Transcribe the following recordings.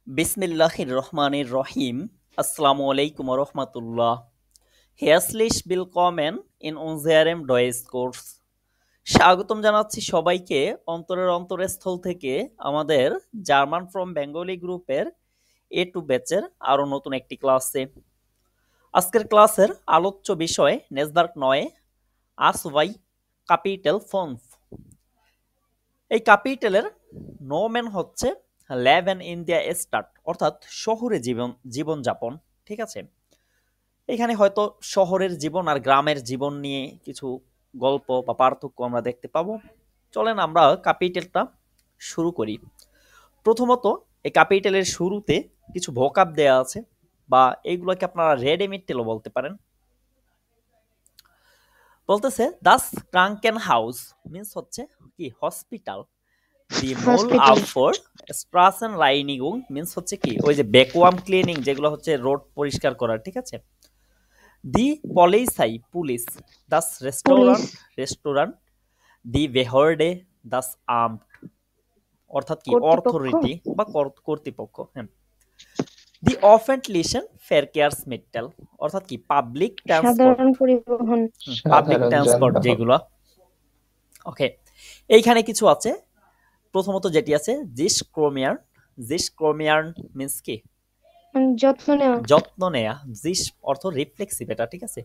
Bismillahir Rahmanir Rahim. Assalamu alaikum wa rahmatullah. Herzlich willkommen in unserem Deutschkurs. স্বাগতম জানাচ্ছি সবাইকে অন্তরের অন্তরস্থল থেকে আমাদের জার্মান ফ্রম বেঙ্গলি গ্রুপের A2 ব্যাচের আরো নতুন একটি ক্লাসে। আজকের ক্লাসের আলোচ্য বিষয় নেজবার্গ 9 আসওয়াই ক্যাপিটাল 5। এই ক্যাপিটালের নোমেন হচ্ছে লেভেন ইন দ্য স্টার্ট, অর্থাৎ শহরে জীবনযাপন। ঠিক আছে, এখানে হয়তো শহরের জীবন আর গ্রামের জীবন নিয়ে কিছু গল্প বা পার্থক্য আমরা দেখতে পাবো। চলেন আমরা ক্যাপিটালটা শুরু করি। প্রথমত এই ক্যাপিটালের শুরুতে কিছু ভোকাব দেয়া আছে, বা এইগুলোকে আপনারা রেডিমিটেলও বলতে পারেন। বলতেছে দাস ক্রাঙ্কেন হাউস মিন্স হচ্ছে কি হসপিটাল। দি মোল আফর স্ট্রাসেন রাইনিগুং মিন্স হচ্ছে কি ওই যে ভ্যাকুয়াম ক্লিনিং, যেগুলো হচ্ছে রোড পরিষ্কার করা। ঠিক আছে। দি পলিসাই পুলিশ, দাস রেস্টুরেন্ট, দি বেহর্ডে দাস আর্মড অর্থাৎ কি অথরিটি বা কর্তৃপক্ষ। হ্যাঁ। দি অফেন্টলিশন ফেয়ারকেয়ার্স মিটেল অর্থাৎ কি পাবলিক ট্রান্সপোর্ট যেগুলো। ওকে, এইখানে কিছু আছে। প্রথমত যেটি আছে জিস ক্রোমিয়ার মিন্স কি যত্ন নেয়া। জিস অর্থ রিফ্লেক্সিভ, এটা ঠিক আছে।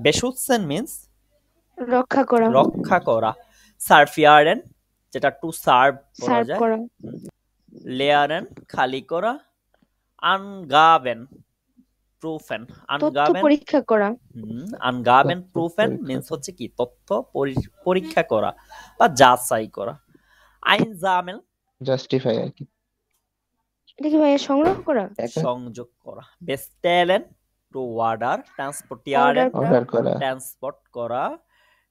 বেশুৎসেন মিন্স রক্ষা করা। সার্ফিয়ারেন যেটা টু সার্ভ করা যায়। লেয়ারেন খালি করা। আনগাবেন প্রুফেন আনগাবেন প্রুফেন মিন্স হচ্ছে কি তথ্য পরীক্ষা করা বা যাচাই করা। আইনজামেল জাস্টিফাই আর কি, এটা কি ভাই সংগ্রহ করা, সংযোগ করা। বেস্টেলেন টু অর্ডার, ট্রান্সপোর্টিয়ারেন ট্রান্সপোর্ট করা।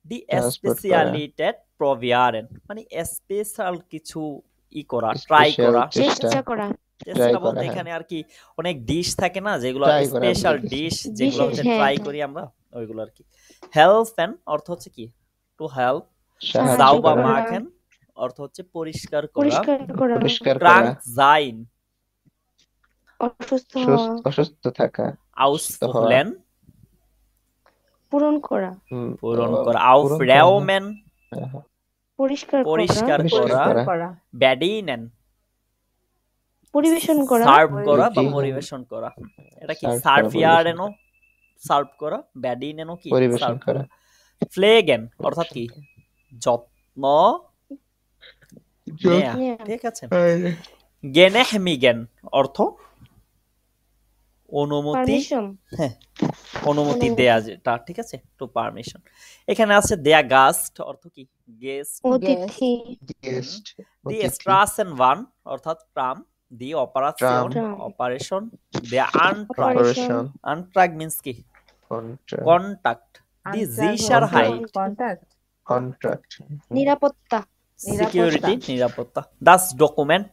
ডি স্পেশালিটেড প্রভিয়ারেন মানে স্পেশাল কিছু করা, ট্রাই করা, চেষ্টা করা। চেষ্টা বলতে এখানে আর কি অনেক ডিশ থাকে না, যেগুলো স্পেশাল ডিশ, যেগুলো হচ্ছে ট্রাই করি আমরা, ওইগুলো আর কি। হেল্পেন অর্থ হচ্ছে কি টু হেল্প। সাউবা মাখেন অর্থ হচ্ছে পরিষ্কার করা। ক্রাঙ্ক জাইন অসুস্থ থাকা। আউসফুলেন পূরণ করা। আউফরেওমেন পরিষ্কার করা। ব্যাডিনেন পরিবেশন করা, সার্ভ করা বা পরিবেশন করা। এটা কি সার্ভিয়ারেনও সার্ভ করা, ব্যাডিনেনও কি পরিবেশন করা। ফ্লেগেন অর্থাৎ কি যত্ন নেয়া। ঠিক আছে। গেনেহমিগেন অর্থ অনুমতি দেয়া, যেটা ঠিক আছে টু পারমিশন। এখানে আছে দেয়া গাস্ট অর্থ কি গেস্ট, অতিথি। দি স্ট্রাসেন 1 অর্থাৎ ট্রাম। দি অপারেশন। দেয়া আনট্রাগ মিন্স কি কন্টাক্ট। দি জিশার হাইট কন্ট্রাক্ট নিরাপত্তা, সিকিউরিটি নিরাপত্তা। দাস ডকুমেন্ট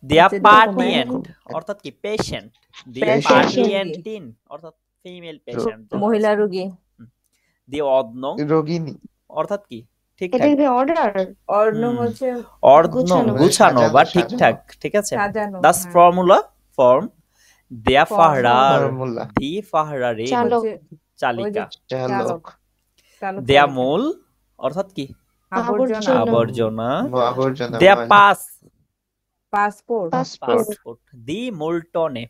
দেয়া পার্টিয়েন্ট অর্থাৎ কি পেশেন্ট। দেয়া পার্টিয়েন্টিন অর্থাৎ ফিমেল পেশেন্ট, মহিলা রোগী। দি অদনং রোগিনী অর্থাৎ কি এটা কি অর্ডার, গুছানো বা ঠিকঠাক। ঠিক আছে। দাস ফর্ম দেয়া ফাহরার, দি ফাহরারে চালিকা। দেয়া মূল অর্থাৎ কি আবর্জনা। দেয়া পাসপোর্ট। দি মুলটনে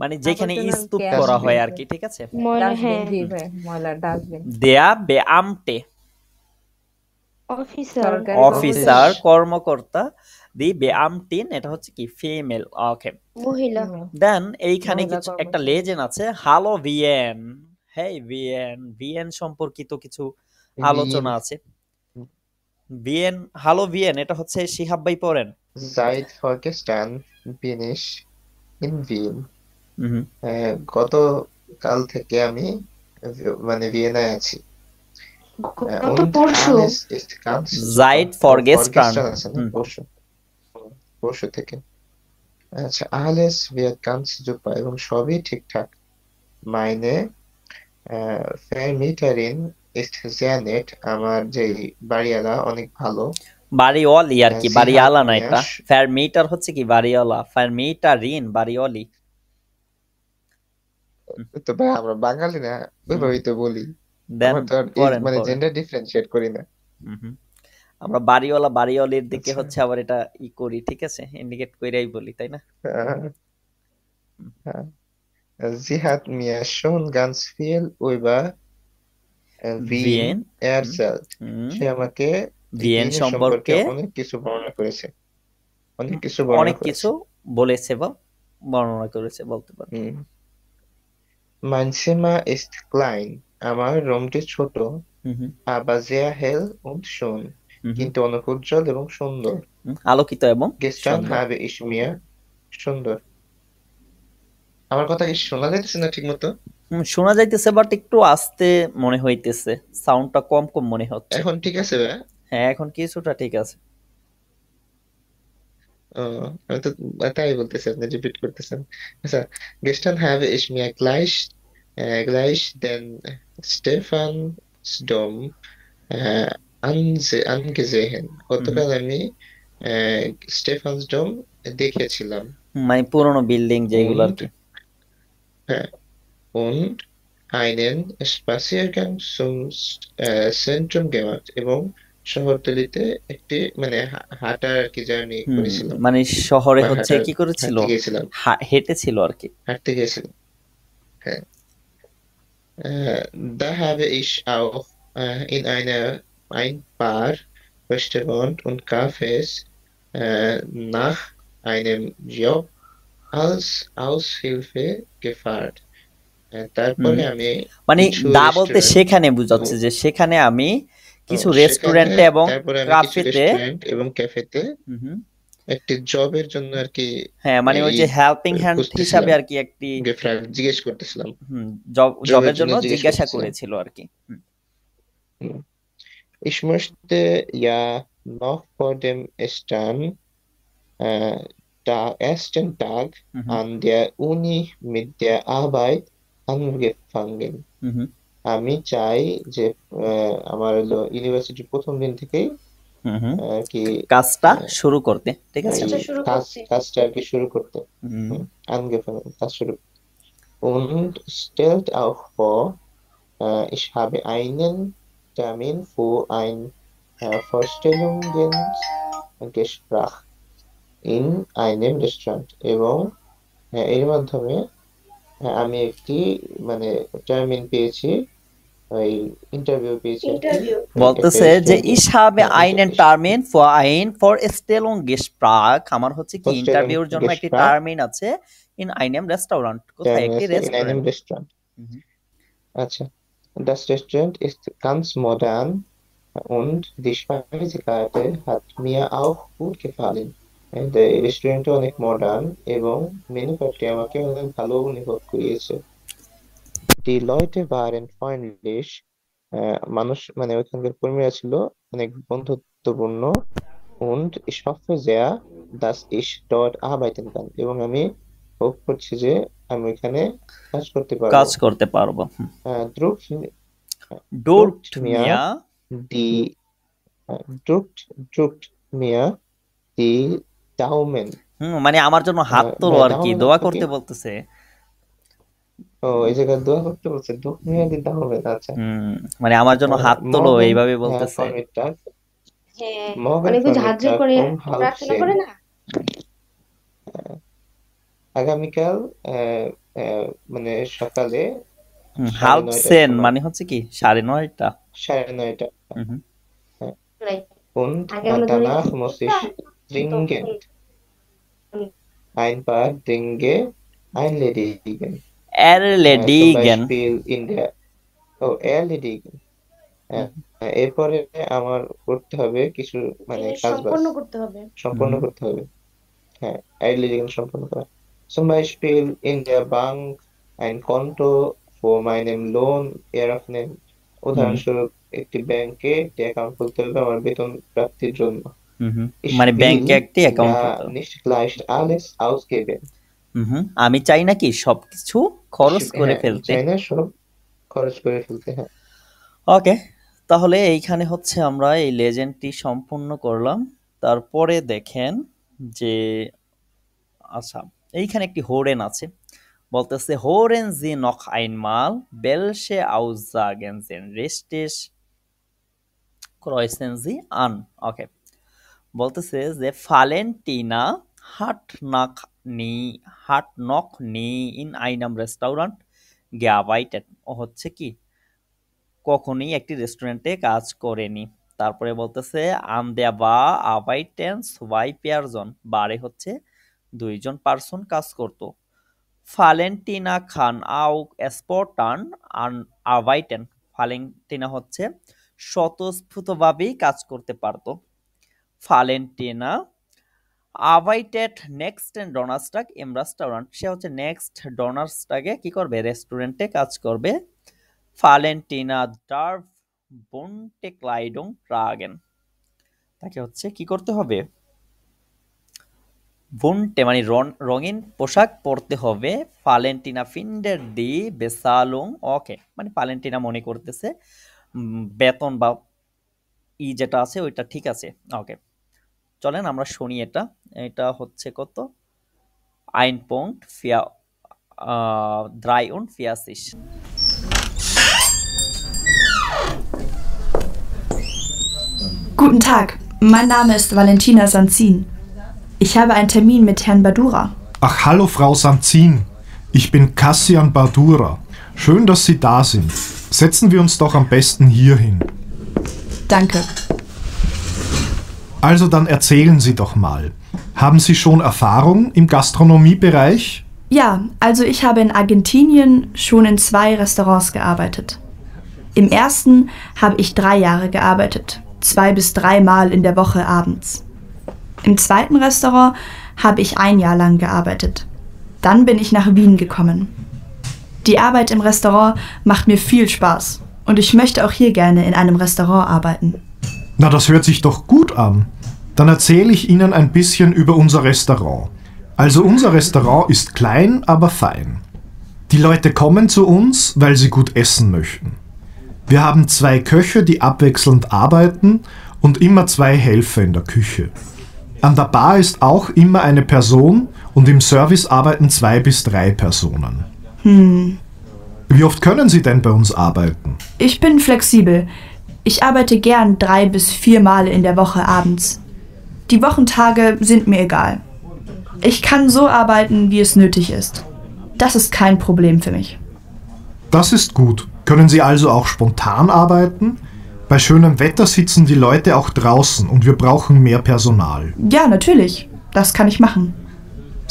মানে যেখানে স্তূপ করা হয় আর কি। ঠিক আছে। দেয়া বেআমটে অফিসার কর্মকর্তা। দি বেআমটিন এটা হচ্ছে কি ফিমেল, ওকে মহিলা। দেন এইখানে কিছু একটা লেজেন্ড আছে হ্যালো ভিয়েন। হেই ভিয়েন সম্পর্কিত কিছু আলোচনা আছে। হ্যালো ভিয়েন এটা হচ্ছে শিহাব ভাই পড়েন। Seit vorgestern bin ich in Wien. গত কাল থেকে আমি মানে ভিয়েনায় আছি। Seit vorgestern পরশু থেকে। আচ্ছা, alles wird ganz super এবং সবই ঠিকঠাক। meine Vermieterin ist sehr nett, আমার যে বাড়িওয়ালা অনেক ভালো। বাড়িওয়ালি আর কি, জিহাদ বাড়িওয়ালা না এটা। মিয়া ফার্মিটার হচ্ছে কি বাড়িওয়ালা, ফার্মিটারিন বাড়িওয়ালি। তো ভাই আমরা বাঙালি না, হুম, ওইভাবেই তো বলি। দেন আমরা তো আর এই পড়েন মানে পড়েন। জেন্ডার ডিফারেন্সিয়েট করি না। হুম, আমরা বাড়িওয়ালা বাড়িওয়ালির দিকে আচ্ছা। হচ্ছে আবার এটা করি, ঠিক আছে, ইন্ডিকেট কইরাই বলি, তাই না? আহ, আহ, জিহাদ মিয়া schon ganz viel über Wien ভিয়েন। হুম, erzählt. হুম, সে আমাকে ভিয়েন ভিয়েনের সম্পর্কে সম্পর্কে অনেক কিছু বর্ণনা করেছে, অনেক হুম, কিছু বর্ণনা অনেক কিছু করেছে। বলেছে বা বর্ণনা করেছে বলতে পারো। হুম। Mein Zimmer ist klein. আমার রুমটি ছোট। হুম হুম aber sehr hell und schön. হুম হুম, কিন্তু অনেক উজ্জ্বল এবং সুন্দর। আলোকিত এবং Gestern সুন্দর। habe ich mir সুন্দর। আমার কথা কি শোনা যাইতেছে না ঠিক মতো? শোনা যাইতেছে বাট একটু আস্তে মনে হইতেছে, সাউন্ডটা কম কম মনে হচ্ছে। এখন ঠিক আছে ভাই? হ্যাঁ, এখন কিছুটা ঠিক আছে। ও, আমি তো তাই বলতেছি, আপনি রিপিট করতেছেন। আচ্ছা, gestern habe ich mir gleich den Stephansdom angesehen. হুম হুম, গতকাল আমি স্টেফানসডোম দেখেছিলাম। মানে পুরোনো বিল্ডিং যেগুলো আর und কি। হ্যাঁ, und einen Spaziergang zum Zentrum gemacht, এবং শহরতলিতে একটি মানে হাঁটার আর কি জার্নি হুম, করেছিলাম, মানে শহরে বা হচ্ছে কি করেছিল, হাঁটতে গিয়েছিলাম, হেঁটেছিল আর কি। হাঁটতে গিয়েছিলাম। হ্যাঁ। Da habe ich auch in ein paar Restaurants und Cafés nach einem Job als Aushilfe gefragt. হুম, তারপরে আমি মানে কিছু দা বলতে রেস্টুরেন্ট, সেখানে বুঝাচ্ছে যে সেখানে আমি কিছু সেখানে, রেস্টুরেন্টে এবং তারপরে আমি কিছু কাফেতে। রেস্টুরেন্ট এবং ক্যাফেতে হুম হুম, একটি জবের জন্য আর কি হ্যাঁ মানে ওই এই যে হেল্পিং হ্যান্ড হিসাবে খুঁজতেছিলাম, আর কি একটি জিজ্ঞেস করতেছিলাম, জবের জবের জন্য জন্য জিজ্ঞেস জিজ্ঞাসা করতেছিলাম। করেছিল আর কি। হুম হুম। Ich möchte ja noch vor dem äh, ersten Tag hmm hmm an der Uni mit der Arbeit angefangen. হুম হুম আমি চাই যে আমার হলো ইউনিভার্সিটির প্রথম দিন থেকেই হুম হুম, কি কাজটা আহ, শুরু করতে, ঠিক আছে। এই কাজটা শুরু করতে। কাজটা আর কি শুরু করতে। হুম হুম, angefangen, কাজ শুরু। Und stellt auch vor, ich habe einen Termin für ein Vorstellungsgespräch in einem Restaurant, এবং এর মাধ্যমে আমি একটি মানে টার্মিন পেয়েছি, ওই ইন্টারভিউ পেয়েছি আর কি, ইন্টারভিউ। ওই একটা বলতেছে যে রেস্টুরেন্টে। ich habe হ্যাঁ, einen Termin für ein Vorstellungsgespräch, আমার হচ্ছে কি ইন্টারভিউর জন্য একটি Vorstellungsgespräch, টার্মিন আছে in einem Restaurant, কোথায়, টার্মিন একটি আছে in einem রেস্টুরেন্ট। Restaurant. আচ্ছা, das Restaurant ist ganz modern und die Speisekarte hat mir auch gut gefallen. এই রেস্টুরেন্টটা অনেক মডার্ন এবং মেনু কার্ডটি আমাকে অনেক ভালো অনুভব করিয়েছে। Die Leute waren freundlich, মানুষ মানে ওইখানকার কর্মীরা ছিল অনেক বন্ধুত্বপূর্ণ। und ich hoffe sehr, dass ich dort arbeiten kann, এবং আমি হোপ করছি যে আমি ওইখানে কাজ করতে পারবো। কাজ করতে পারবো। druckt ডোর্ট druckt mir মিয়া। die druckt mir die Daumen, মানে আমার জন্য হাত তোলো ভাই আর কি, দাওমেন দোয়া অর্থ কি? করতে বলতেছে। ও, এই জায়গায় দোয়া করতে বলছে, druckt mir die Daumen, আচ্ছা। হুম, মানে আমার জন্য হাত তোলো morgen এইভাবে বলতেছে। Vormittag, হ্যাঁ, morgen অনেকে ঝাঁঝরি Vormittag করে um halb প্রার্থনা 10, করে না। আগামীকাল আহ, মানে সকালে সাড়ে হাল্প নয়টার সেন সময়, মানে হচ্ছে কি 9:30। 9:30। হুম হুম হ্যাঁ। রাইট। und আগে আমরা ধরে danach নিচ্ছি muss ich বুঝলাম, dringend তখন ein paar Dinge erledigen, zum এরলেডিগেন। Beispiel in der erledigen, আহ, এরপরে আমার করতে হবে কিছু মানে জিনিস কাজবাজ সম্পন্ন করতে হবে। সম্পন্ন করতে হবে। হ্যাঁ, erledigen সম্পন্ন করা। Zum Beispiel in der Bank ein Konto für meinen Lohn eröffnen. উদাহরণস্বরূপ একটি ব্যাংকে একটি অ্যাকাউন্ট খুলতে হবে আমার বেতন প্রাপ্তির জন্য। Ich মানে will ব্যাংকে একটি অ্যাকাউন্ট ja খুলতে হবে। nicht gleich alles ausgeben. আমি চাই নাকি সবকিছু খরচ করে হ্যাঁ, ফেলতে। চাই না সব খরচ করে ফেলতে। হ্যাঁ। ওকে, তাহলে এইখানে হচ্ছে আমরা এই লেজেন্ডটি সম্পূর্ণ করলাম। তারপরে দেখেন যে আচ্ছা এইখানে একটি হোরেন আছে, বলতেছে হোরেন জি নখ আইনমাল বেলসে আউজাগেন জেন রেস্টেস ক্রয়েসেন জি আন। ওকে, বলতেছে যে ফালেন্টিনা হাট নাক নি হাট নক নি ইন আইনাম রেস্টুরেন্ট গেআবাইটেন, ও হচ্ছে কি কখনোই একটি রেস্টুরেন্টে কাজ করেনি। তারপরে বলতেছে আন্দে বা আবাইটেন সোয়াই পেয়ারজন, বারে হচ্ছে দুইজন পার্সন কাজ করতো। ফালেন্টিনা খান আউ স্পটান আন আবাইটেন, ফালেন্টিনা হচ্ছে স্বতঃস্ফূর্তভাবেই কাজ করতে পারতো। ফালেন্টিনা আবাইটেড নেক্সট ডোনার্সটাগ এম রেস্টুরেন্ট, সে হচ্ছে নেক্সট ডোনার্সটাগে কি করবে, রেস্টুরেন্টে কাজ করবে। ফালেন্টিনা ডার্ভ বুনটে ক্লাইডুং ট্রাগেন, তাকে হচ্ছে কি করতে হবে, বুনটে মানে রঙিন পোশাক পরতে হবে। ফালেন্টিনা ফিন্ডের দি বেসালুং, ওকে মানে ফালেন্টিনা মনে করতেছে বেতন বা যেটা আছে ওইটা ঠিক আছে। ওকে, চলেন আমরা শুনি এটা। এটা হচ্ছে কত, আইন point Fiya 43. Guten Tag, mein Name ist Valentina Sanzin. Ich habe einen Termin mit Herrn Badura. Ach, hallo Frau Sanzin. Ich bin Kassian Bardura. Schön, dass Sie da sind. Setzen wir uns doch am besten hier hin. Danke. Also dann erzählen Sie doch mal. Haben Sie schon Erfahrung im Gastronomiebereich? Ja, also ich habe in Argentinien schon in 2 Restaurants gearbeitet. Im ersten habe ich 3 Jahre gearbeitet, 2 bis 3 Mal in der Woche abends. Im zweiten Restaurant habe ich 1 Jahr lang gearbeitet. Dann bin ich nach Wien gekommen. Die Arbeit im Restaurant macht mir viel Spaß und ich möchte auch hier gerne in einem Restaurant arbeiten. Na, das hört sich doch gut an. Dann erzähle ich Ihnen ein bisschen über unser Restaurant. Also unser Restaurant ist klein, aber fein. Die Leute kommen zu uns, weil sie gut essen möchten. Wir haben 2 Köche, die abwechselnd arbeiten und immer 2 Helfer in der Küche. An der Bar ist auch immer eine Person und im Service arbeiten 2 bis 3 Personen. Wie oft können Sie denn bei uns arbeiten? Ich bin flexibel. Ich arbeite gern 3 bis 4 Mal in der Woche abends. Die Wochentage sind mir egal. Ich kann so arbeiten, wie es nötig ist. Das ist kein Problem für mich. Das ist gut. Können Sie also auch spontan arbeiten? Bei schönem Wetter sitzen die Leute auch draußen und wir brauchen mehr Personal. Ja, natürlich. Das kann ich machen.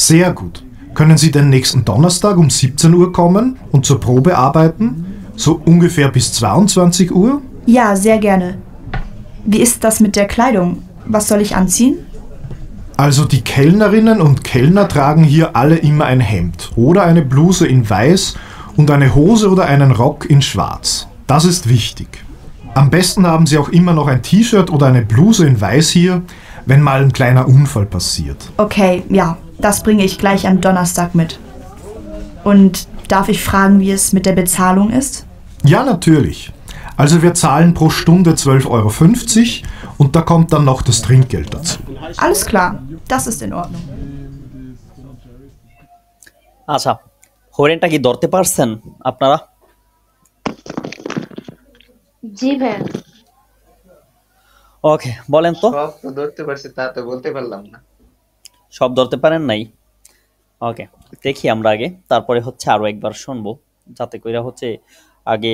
Sehr gut. Können Sie denn nächsten Donnerstag um 17 Uhr kommen und zur Probe arbeiten? So ungefähr bis 22 Uhr? Ja, sehr gerne. Wie ist das mit der Kleidung? Was soll ich anziehen? Also die Kellnerinnen und Kellner tragen hier alle immer ein Hemd oder eine Bluse in weiß und eine Hose oder einen Rock in schwarz. Das ist wichtig. Am besten haben Sie auch immer noch ein T-Shirt oder eine Bluse in weiß hier, wenn mal ein kleiner Unfall passiert. Okay, ja, das bringe ich gleich am Donnerstag mit. Und darf ich fragen, wie es mit der Bezahlung ist? Ja, natürlich. Also wir zahlen pro Stunde 12,50 € und da kommt dann noch das Trinkgeld dazu. Alles klar, das ist in Ordnung. আচ্ছা, হরিণটা কি ধরতে পারছেন আপনারা? জি ভাইয়া। ওকে, বলেন তো। সব তো ধরতে পারছি, তা তো বলতে পারলাম না। সব ধরতে পারেন নাই? ওকে, দেখি আমরা আগে, তারপরে হচ্ছে আরো একবার শুনবো, যাতে কইরা হচ্ছে আগে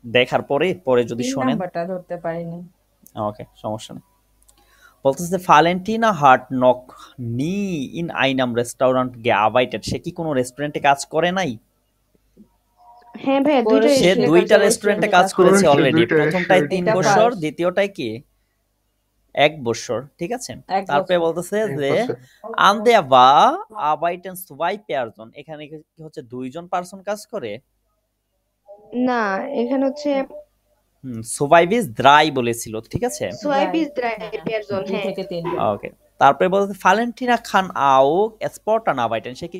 দেখার পরে পরে যদি তিন শোনেন। নাম্বারটা ধরতে পারিনি। ওকে, সমস্যা নেই। বলতেছে ফালেন্টিনা হাট নক নি ইন আইনাম রেস্টুরেন্ট gearbeitet, সে কি কোনো রেস্টুরেন্টে কাজ করে নাই? হ্যাঁ ভাইয়া, সে দুইটা রেস্টুরেন্টে কাজ করেছে করেছে, অলরেডি। দুইটা প্রথমটায় 3 এটা বছর, পাস। দ্বিতীয়টায় কি 1 বছর, ঠিক আছে। 1 তারপরে বছর। বলতেছে এক যে বছর। আন্দে বা আবাইটেন সোয়াই পেয়ারজন, এখানে কি হচ্ছে 2 জন পার্সন কাজ করে? না, এখানে হচ্ছে সোভাইভিস দ্রাই বলেছিল, ঠিক আছে। সোয়াইবিস ড্রাই পেয়ারজন। 2 হ্যাঁ থেকে 3 জন। ওকে, তারপরে বলতে ফালেন্টিনা খান আও স্পটান আবাইটেন, সে কি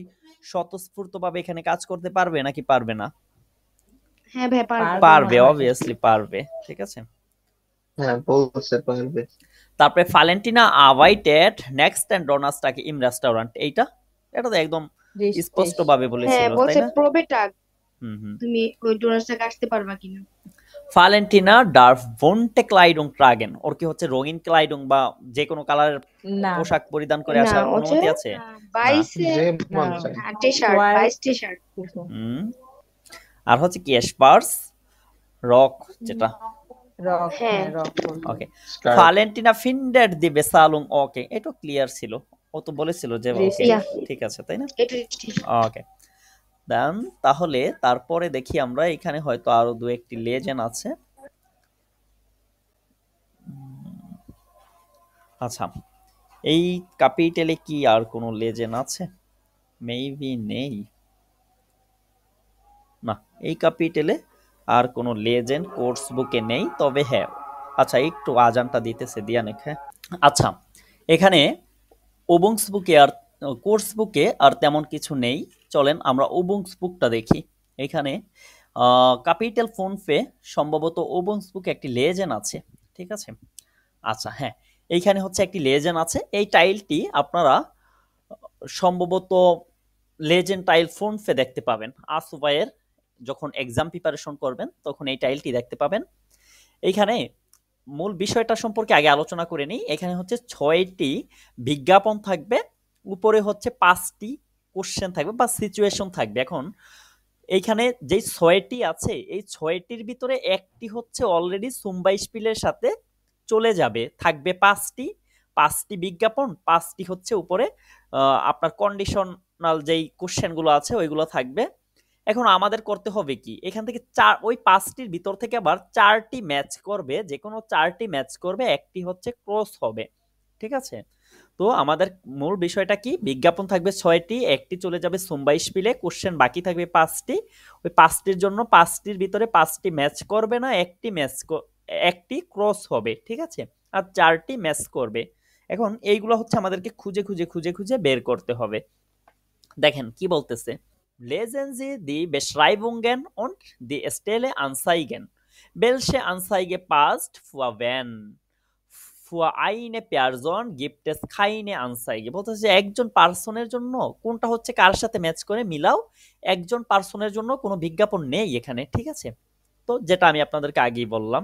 স্বতঃস্ফূর্তভাবে এখানে কাজ করতে পারবে নাকি পারবে না? হ্যাঁ ভাই পারবে। পারবে, মনে হয়। অবভিয়াসলি পারবে, ঠিক আছে। হ্যাঁ বলতে পারবে। তারপরে ফালেন্টিনা আওয়াইটেড নেক্সট এন্ড ডোনাসটাকে ইম রেস্টুরেন্ট, এটা তো একদম Richtig. স্পষ্ট ভাবে হ্যাঁ বলেছিল, তাই বলছে না? প্রবেটাগ, হুম হুম। তুমি ওই ডোনাসটাকে আসতে পারবা কিনা। ফালেন্টিনা ডার্ফ ভন্টে ক্লাইডুং ট্রাগেন, ওর কি হচ্ছে রঙিন ক্লাইডুং বা যে কোনো কালারের না পোশাক পরিধান করে না আসার হচ্ছে অনুমতি আছে? 22 যে মন না চায়। T-shirt, White 22 T-shirt. কিছু হুম। আর হচ্ছে কি স্পার্স রক, যেটা রক, হ্যাঁ। হ্যাঁ রক বলবো। ওকে। স্কার্ট। ফালেন্টিনা ফিন্ডেড দি বেসালুং, ওকে, এটা ক্লিয়ার ছিল, ও তো বলেছিল যে ওকে, Richtig. Yeah. ঠিক আছে, তাই না? এটা ঠিক। ওকে দেন, তাহলে তারপরে দেখি আমরা এখানে হয়তো আরো দু একটি লেজেন্ড আছে। আচ্ছা, এই ক্যাপিটালে কি আর কোনো লেজেন্ড আছে? মেবি নেই, না এই ক্যাপিটালে আর কোনো লেজেন্ড কোর্স বুকে নেই, তবে হ্যাঁ আচ্ছা একটু আজানটা দিতেছে দিয়ানেক। হ্যাঁ আচ্ছা, এখানে ওবুংস বুকে আর কোর্স বুকে আর তেমন কিছু নেই, চলেন আমরা ওবুংস বুকটা দেখি। এখানে ক্যাপিটাল ফোন পে সম্ভবত ওবুংস বুকে একটি লেজেন্ড আছে, ঠিক আছে। আচ্ছা হ্যাঁ, এইখানে হচ্ছে একটি লেজেন্ড আছে, এই টাইলটি আপনারা সম্ভবত লেজেন্ড টাইল ফোন পে দেখতে পাবেন আসুবাইয়ের, যখন এক্সাম প্রিপারেশন করবেন তখন এই টাইলটি দেখতে পাবেন। এইখানে মূল বিষয়টা সম্পর্কে আগে আলোচনা করে নিই। এখানে হচ্ছে 6টি বিজ্ঞাপন থাকবে, উপরে হচ্ছে 5টি কোশ্চেন থাকবে বা সিচুয়েশন থাকবে। এখন এইখানে যেই 6টি আছে, এই 6টির ভিতরে একটি হচ্ছে অলরেডি সুম্বাই স্পিলের সাথে চলে যাবে, থাকবে 5টি বিজ্ঞাপন, 5টি হচ্ছে উপরে আপনার কন্ডিশনাল যেই কোশ্চেনগুলো আছে ওইগুলো থাকবে। এখন আমাদের করতে হবে কি, এখান থেকে ওই 5টির ভিতর থেকে আবার 4টি ম্যাচ করবে, যে কোনো 4টি ম্যাচ করবে, একটি হচ্ছে ক্রস হবে, ঠিক আছে। তো আমাদের মূল বিষয়টা কি, বিজ্ঞাপন থাকবে 6টি, একটি চলে যাবে সুম্বাই স্পিলে, কোশ্চেন বাকি থাকবে 5টি, ওই 5টির জন্য 5টির ভিতরে 5টি ম্যাচ করবে না, একটি ক্রস হবে, ঠিক আছে, আর 4টি ম্যাচ করবে। এখন এইগুলো হচ্ছে আমাদেরকে খুঁজে খুঁজে খুঁজে খুঁজে বের করতে হবে। দেখেন কি বলতেছে, Lesen Sie die Beschreibungen und die Stelle anzeigen. Welche Anzeige passt für wen? Für eine Person gibt es keine Anzeige. বলতেছে একজন পার্সনের জন্য কোনটা হচ্ছে কার সাথে ম্যাচ করে মিলাও, একজন পার্সনের জন্য কোনো বিজ্ঞাপন নেই এখানে, ঠিক আছে। তো যেটা আমি আপনাদেরকে আগেই বললাম,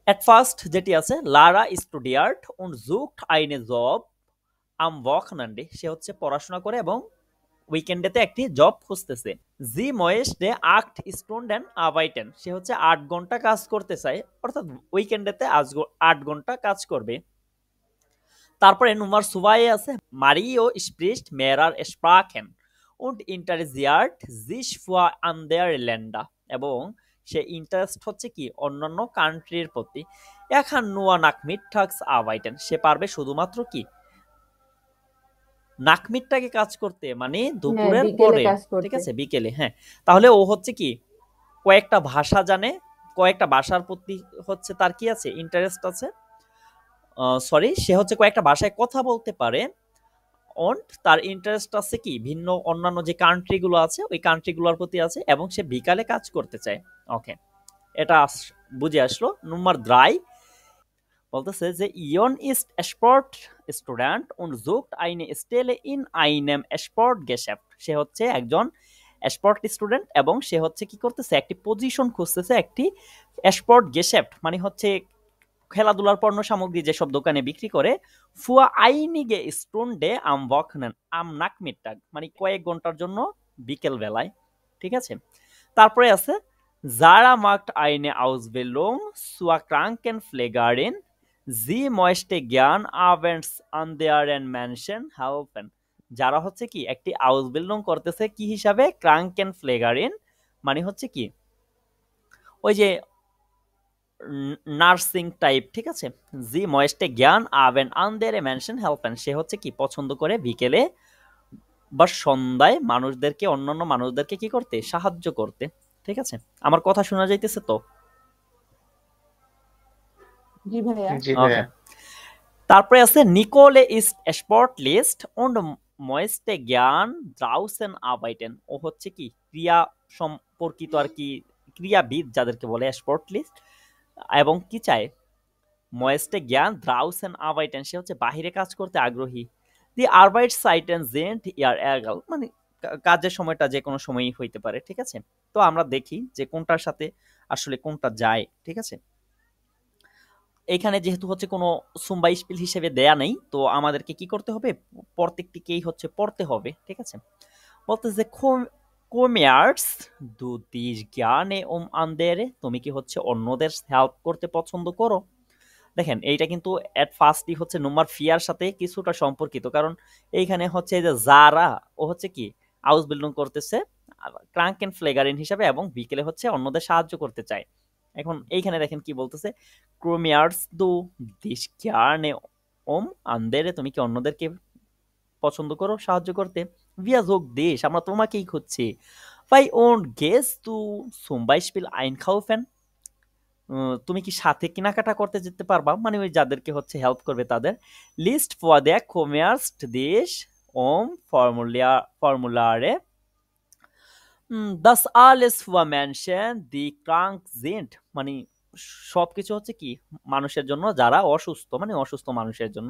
at first যেটি আছে, Lara studiert und sucht eine Job am Wochenende, সে হচ্ছে পড়াশোনা করে এবং উইকেন্ডেতে একটি জব খুঁজতেছে। জি ময়েস্টে 8 স্টুডেন্ট আবাইটেন, সে হচ্ছে 8 ঘন্টা কাজ করতে চায়, অর্থাৎ উইকেন্ডেতে 8 ঘন্টা কাজ করবে। তারপরে নুমার সুবাই আছে, Mario স্প্রিস্ট মেরার স্প্রাকেন und interessiert sich für andere Länder, এবং সে ইন্টারেস্ট হচ্ছে কি অন্যান্য কান্ট্রির প্রতি। এখন নুয়া নাকমিটাক্স আবাইটেন, সে পারবে শুধুমাত্র কি নাকমিটটাকে কাজ করতে, মানে দুপুরের বিকেলে পরে, কাজ করতে। ঠিক আছে, বিকেলে। হ্যাঁ, তাহলে ও হচ্ছে কি কয়েকটা ভাষা জানে, কয়েকটা ভাষার প্রতি হচ্ছে তার কি আছে ইন্টারেস্ট আছে, সরি সে হচ্ছে কয়েকটা ভাষায় কথা বলতে পারে, and তার ইন্টারেস্ট আছে কি ভিন্ন অন্যান্য যে কান্ট্রিগুলো আছে ওই কান্ট্রিগুলোর প্রতি আছে, এবং সে বিকালে কাজ করতে চায়। ওকে, এটা বুঝে আসলো। নম্বর 3 বলতেছে যে ইয়ন ist Sport Student und sucht eine Stelle in einem Sportgeschäft, সে হচ্ছে একজন স্পোর্ট স্টুডেন্ট এবং সে হচ্ছে কি করতেছে, একটি পজিশন খুঁজতেছে একটি স্পোর্ট গেশেফট, মানে হচ্ছে খেলাধুলার পণ্য সামগ্রী যেসব দোকানে বিক্রি করে। ফুয়া আইনিগে স্টুন্ডে আম ওয়াকনেন আম নাকমিটাগ, মানে কয়েক ঘন্টার জন্য বিকেল বেলায়, ঠিক আছে। তারপরে আছে যারা মার্কট আইনে আউসবেলুং সুয়া ক্রাঙ্কেন ফ্লেগারিন জি ময়েস্টে জ্ঞান আভেন্টস আন্দেয়ারেন মেনশন হাউফেন, যারা হচ্ছে কি একটি আউসবিল্ডিং করতেছে কি হিসাবে, ক্রাঙ্কেন ফ্লেগারিন, মানে হচ্ছে কি ওই যে নার্সিং টাইপ, ঠিক আছে। জি ময়েস্টে জ্ঞান আভেন আন্দেরে মেনশন হেল্পেন, সে হচ্ছে কি পছন্দ করে বিকেলে বা সন্ধ্যায় মানুষদেরকে, অন্যান্য মানুষদেরকে কি করতে, সাহায্য করতে, ঠিক আছে। আমার কথা শোনা যাইতেছে তো? জি ভাইয়া। জি ওকে, ভাইয়া। তারপরে আছে নিকোলে ইস্ট স্পট লিস্ট und ময়েস্টে জ্ঞান ড্রাউসেন আবাইটেন, ও হচ্ছে কি ক্রিয়া সম্পর্কিত আর কি ক্রীড়াবিদ যাদেরকে বলে স্পোর্টলিস্ট, এবং কি চায় ময়েস্টে জ্ঞান দ্রাউসেন আরবাইটেন, সে হচ্ছে বাহিরে কাজ করতে আগ্রহী। দি আরবাইট সাইটেন জেন্ট ইয়ার এগাল, মানে কাজের সময়টা যে কোনো সময়ই হইতে পারে, ঠিক আছে। তো আমরা দেখি যে কোনটার সাথে আসলে কোনটা যায়, ঠিক আছে। এখানে যেহেতু হচ্ছে কোনো সুম্বাই স্পিল হিসেবে দেয়া নেই, তো আমাদেরকে কি করতে হবে, প্রত্যেকটিকেই হচ্ছে পড়তে হবে, ঠিক আছে। বলতেছে কোমিয়ার্স দু দিস জ্ঞানে আন্দেরে, তুমি কি হচ্ছে অন্যদের হেল্প করতে পছন্দ করো। দেখেন এইটা কিন্তু এট ফার্স্টই হচ্ছে নুম্বার ফিয়ার সাথে কিছুটা সম্পর্কিত, কারণ এইখানে হচ্ছে এই যে যারা, ও হচ্ছে কি আউস বিল্ডিং করতেছে ক্রাঙ্কেন ফ্লেগারিন হিসাবে, এবং বিকেলে হচ্ছে অন্যদের সাহায্য করতে চায়। এখন এইখানে দেখেন কি বলতেছে, ক্রোমিয়ার্স দু দিস জ্ঞানে আন্দেরে, তুমি কি অন্যদেরকে পছন্দ করো সাহায্য করতে। ভিয়া যোগ দেশ, আমরা তোমাকেই খুঁজছি। ভাই ওন গেস তু সুম্বাই স্পিল আইন খাউফেন, তুমি কি সাথে কেনাকাটা করতে যেতে পারবা, মানে ওই যাদেরকে হচ্ছে হেল্প করবে তাদের। লিস্ট ফর দ্য কমার্সড দেশ ওম ফর্মুলারে দাস আলেস ফর মেনশন দি ক্রাঙ্ক জিন্ট, মানে সবকিছু হচ্ছে কি মানুষের জন্য যারা অসুস্থ, মানে অসুস্থ মানুষের জন্য।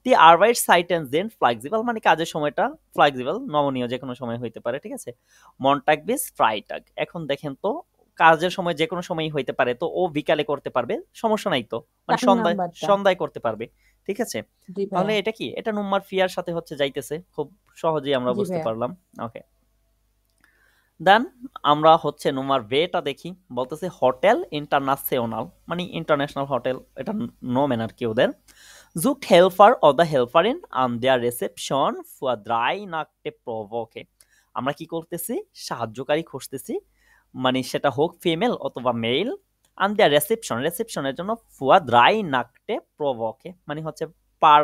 দি আরবাইট সাইটেন জেন্ট ফ্লেক্সিবল, মানে কাজের সময়টা ফ্লেক্সিবল, নমনীয়, যে কোনো সময় হইতে পারে, ঠিক আছে। মন্টাগ বিস ফ্রাইটাগ, এখন দেখেন তো কাজের সময় যে কোনো সময়ই হইতে পারে, তো ও বিকালে করতে পারবে, সমস্যা নাই তো, মানে 4 সন্ধ্যায় নাম্বারটা। সন্ধ্যায় করতে পারবে, ঠিক আছে। জি তাহলে ভাইয়া। এটা কি, এটা নুম্বার ফিয়ার সাথে হচ্ছে যাইতেছে, খুব সহজেই আমরা জি বুঝতে ভাইয়া। পারলাম। ওকে, দেন আমরা হচ্ছে নুম্বার বেটা দেখি। বলতেছে হোটেল ইন্টারন্যাশনাল, মানে ইন্টারন্যাশনাল হোটেল, এটা নোমেন আর কি ওদের। জুট হেল্পার অফ দ্য হেল্পার ইন আন দেয়ার রিসেপশন ফর দ্রাই নাকটে প্রভোকে, আমরা কি করতেছি, সাহায্যকারী খুঁজতেছি, মানে সেটা হোক ফিমেল অথবা মেল। আন দেয়ার রিসেপশনের জন্য ফুয়া দ্রাই নাকটে প্রভোকে, মানে হচ্ছে পার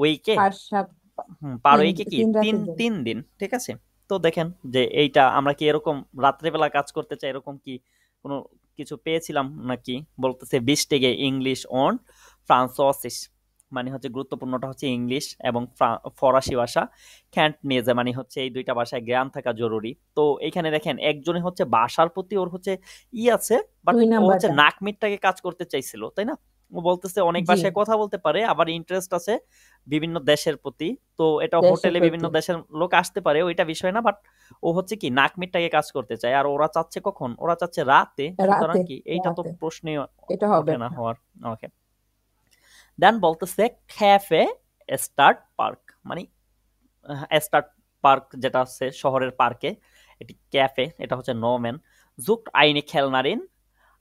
উইকে, আর সাত পার 3 উইকে কি 3 তিন রাতের জন্য। 3 দিন, ঠিক আছে। তো দেখেন যে এইটা আমরা কি এরকম রাত্রেবেলা কাজ করতে চাই, এরকম কি কোনো কিছু পেয়েছিলাম নাকি। বলতেছে বিশটেগে ইংলিশ অন ফ্রান্সোসিস, মানে হচ্ছে গুরুত্বপূর্ণটা হচ্ছে ইংলিশ এবং ফরাসি ভাষা। ক্যান্ট নিয়েছে, মানে হচ্ছে এই দুইটা ভাষায় জ্ঞান থাকা জরুরি। তো এইখানে দেখেন একজনে হচ্ছে ভাষার প্রতি ওর হচ্ছে আছে, বাট 2 ও হচ্ছে নাম্বারটা। নাকমিটটাকে কাজ করতে চাইছিল, তাই না। ও বলতেছে অনেক জি, ভাষায় কথা বলতে পারে, আবার ইন্টারেস্ট আছে বিভিন্ন দেশের প্রতি। তো এটা দেশের হোটেলে বিভিন্ন প্রতি। দেশের লোক আসতে পারে, ওইটা বিষয় না, বাট ও হচ্ছে কি নাকমিটটাকে কাজ করতে চায়, আর ওরা চাচ্ছে কখন, ওরা চাচ্ছে রাতে, সুতরাং রাতে, কি এইটা তো রাতে। প্রশ্নই এটা হবে ওঠে না না। হওয়ার। ওকে, দেন বলতেছে ক্যাফে স্টার্ট পার্ক, মানে স্টার্ট পার্ক যেটা আছে শহরের পার্কে, এটি ক্যাফে, এটা হচ্ছে নোম্যান। জুকট আইনে খেলনারিন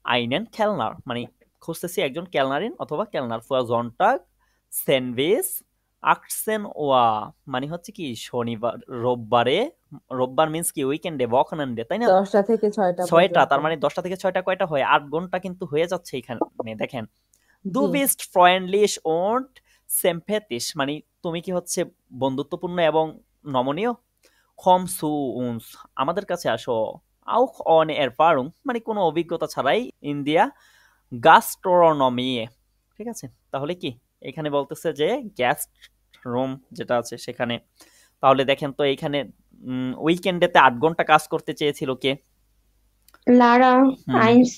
আইনেন খেলনার, মানে খুঁজতেছি একজন কেলনারিন অথবা কেলনার ফুয়া জন্টাগ স্যান্ডউইচ আকসেন ওয়া, মানে হচ্ছে কি শনিবার রোববারে, রোববার মিন্স কি উইকেন্ডে বকনান্ডে, তাই না। 10টা থেকে 6টা 6টা, পর্যন্ত। তার মানে 10টা থেকে 6টা কয়টা হয়, 8 ঘন্টা কিন্তু হয়ে যাচ্ছে এখানে। দেখেন দু জি, বিস্ট ফ্রেন্ডলিশ ওন্ট সেমফেটিস, মানে তুমি কি হচ্ছে বন্ধুত্বপূর্ণ এবং নমনীয়। কম সু উন্স, আমাদের কাছে আসো। আউখ অন এরফারুং, মানে কোনো অভিজ্ঞতা ছাড়াই ইন্ডিয়া গাস্ট্রোনমি, ঠিক আছে। তাহলে কি এখানে বলতেছে যে গ্যাস্ট রুম যেটা আছে সেখানে। তাহলে দেখেন তো এইখানে উইকেন্ডেতে 8 ঘন্টা কাজ করতে চেয়েছিল কে। লারা হুম, আইনস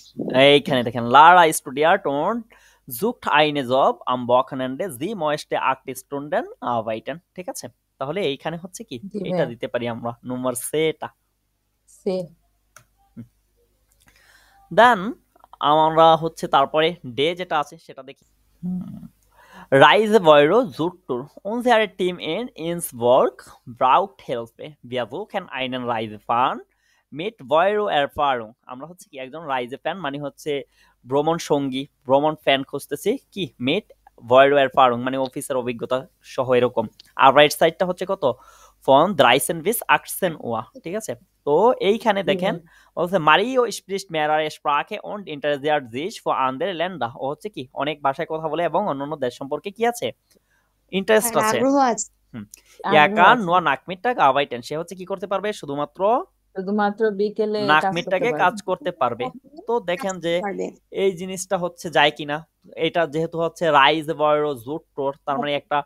এইখানে দেখেন লারা স্টুডিয়ার্ট und sucht eine Job am Wochenende, sie möchte 8 Stunden arbeiten, ঠিক আছে। তাহলে এইখানে হচ্ছে কি জি এটা ভাইয়া। দিতে পারি আমরা নম্বর সেটা। সে দেন আমরা হচ্ছে তারপরে ডে যেটা আছে সেটা দেখি। Reise Euro Zuttur. Unsere Team in Innsbruck braucht Hilfe. Wir suchen einen Reisefan mit Euro Erfahrung. আমরা হচ্ছে কি একজন রাইজে ফ্যান, মানে হচ্ছে ভ্রমণ সঙ্গী, ভ্রমণ ফ্যান খুঁজতেছি কি মিট Euro Erfahrung, মানে অফিসের অভিজ্ঞতা সহ এরকম। আর রাইট সাইডটা হচ্ছে কত ফন 13 bis 18 Uhr, ঠিক আছে। তো এইখানে জি দেখেন ভাইয়া। বলছে Mario spricht mehrere Sprache und interessiert sich für andere Länder. ও হচ্ছে কি অনেক ভাষায় কথা বলে এবং অন্যান্য দেশ সম্পর্কে কি আছে ইন্টারেস্ট আছে। আগ্রহ আছে। ইয়া আগ্রহ কান আছে। নোয়া নাকমিটটাক আবাইটেন, সে হচ্ছে কি করতে পারবে শুধুমাত্র শুধুমাত্র বিকেলে কাজ করতে নাকমিটটাকে পারবে। কাজ করতে পারবে। তো দেখেন যে পারবে। এই জিনিসটা হচ্ছে যায় কিনা। এটা যেহেতু হচ্ছে রাইজ বড় জুট টোর, তার মানে একটা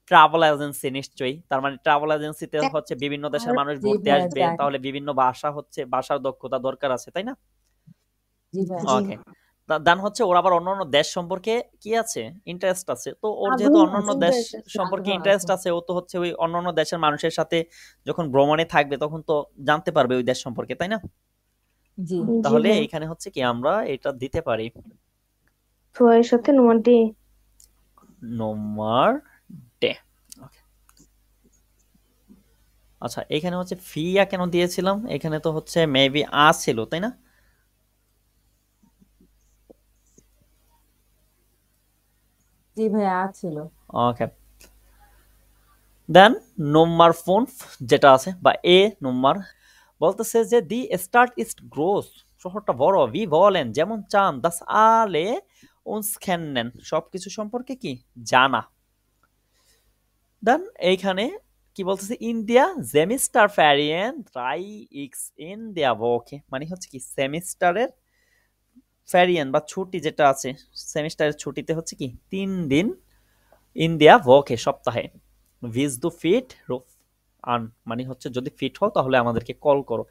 ট্রাভেল এজেন্সি নিশ্চয়ই, তার মানে ট্রাভেল এজেন্সিতে হচ্ছে বিভিন্ন দেশের মানুষ জি ঘুরতে ভাইয়া, আসবে, জানি। তাহলে বিভিন্ন ভাষা হচ্ছে ভাষার দক্ষতা দরকার আছে, তাই না। জি ভাই জি ওকে, দান হচ্ছে ওর আবার অন্যান্য দেশ সম্পর্কে কি আছে, ইন্টারেস্ট আছে। তো ওর যেহেতু আগ্রহ অন্যান্য আছে। দেশ ইন্টারেস্ট সম্পর্কে আগ্রহ ইন্টারেস্ট আছে আছে, ও তো হচ্ছে ওই অন্যান্য দেশের মানুষের সাথে যখন ভ্রমণে থাকবে তখন তো জানতে পারবে ওই দেশ সম্পর্কে, তাই না? জি জি তাহলে ভাই, এইখানে হচ্ছে কি আমরা এটা দিতে পারি সোয়ের সাথে নম্বর ডি। নম্বর ডে। ওকে, আচ্ছা এখানে হচ্ছে ফিয়া কেন দিয়েছিলাম, এখানে তো হচ্ছে মেবি আ ছিল, তাই না? জি ভাই ছিল ওকে, দেন নম্বর 5 যেটা আছে বা এ নম্বর বলতেছে যে দি স্টার্ট ইস্ট গ্রোস, শহরটা বড়, ভি বলেন যেমন চান, দাস আলে উনস কেন্নেন, সবকিছু সম্পর্কে কি জানা। দেন এইখানে কি বলতেছে, ইন্ডিয়া সেমিস্টার ফ্যারিয়েন ট্রাই ইক্স ইন দেয়া ওকে, মানে হচ্ছে কি সেমিস্টারের ফ্যারিয়েন বা ছুটি যেটা আছে, সেমিস্টারের ছুটিতে হচ্ছে কি 3 দিন ইন্ডিয়া ওকে সপ্তাহে, ভিজ দু ফিট রুফ আন, মানে হচ্ছে যদি ফিট হও তাহলে আমাদেরকে কল করো।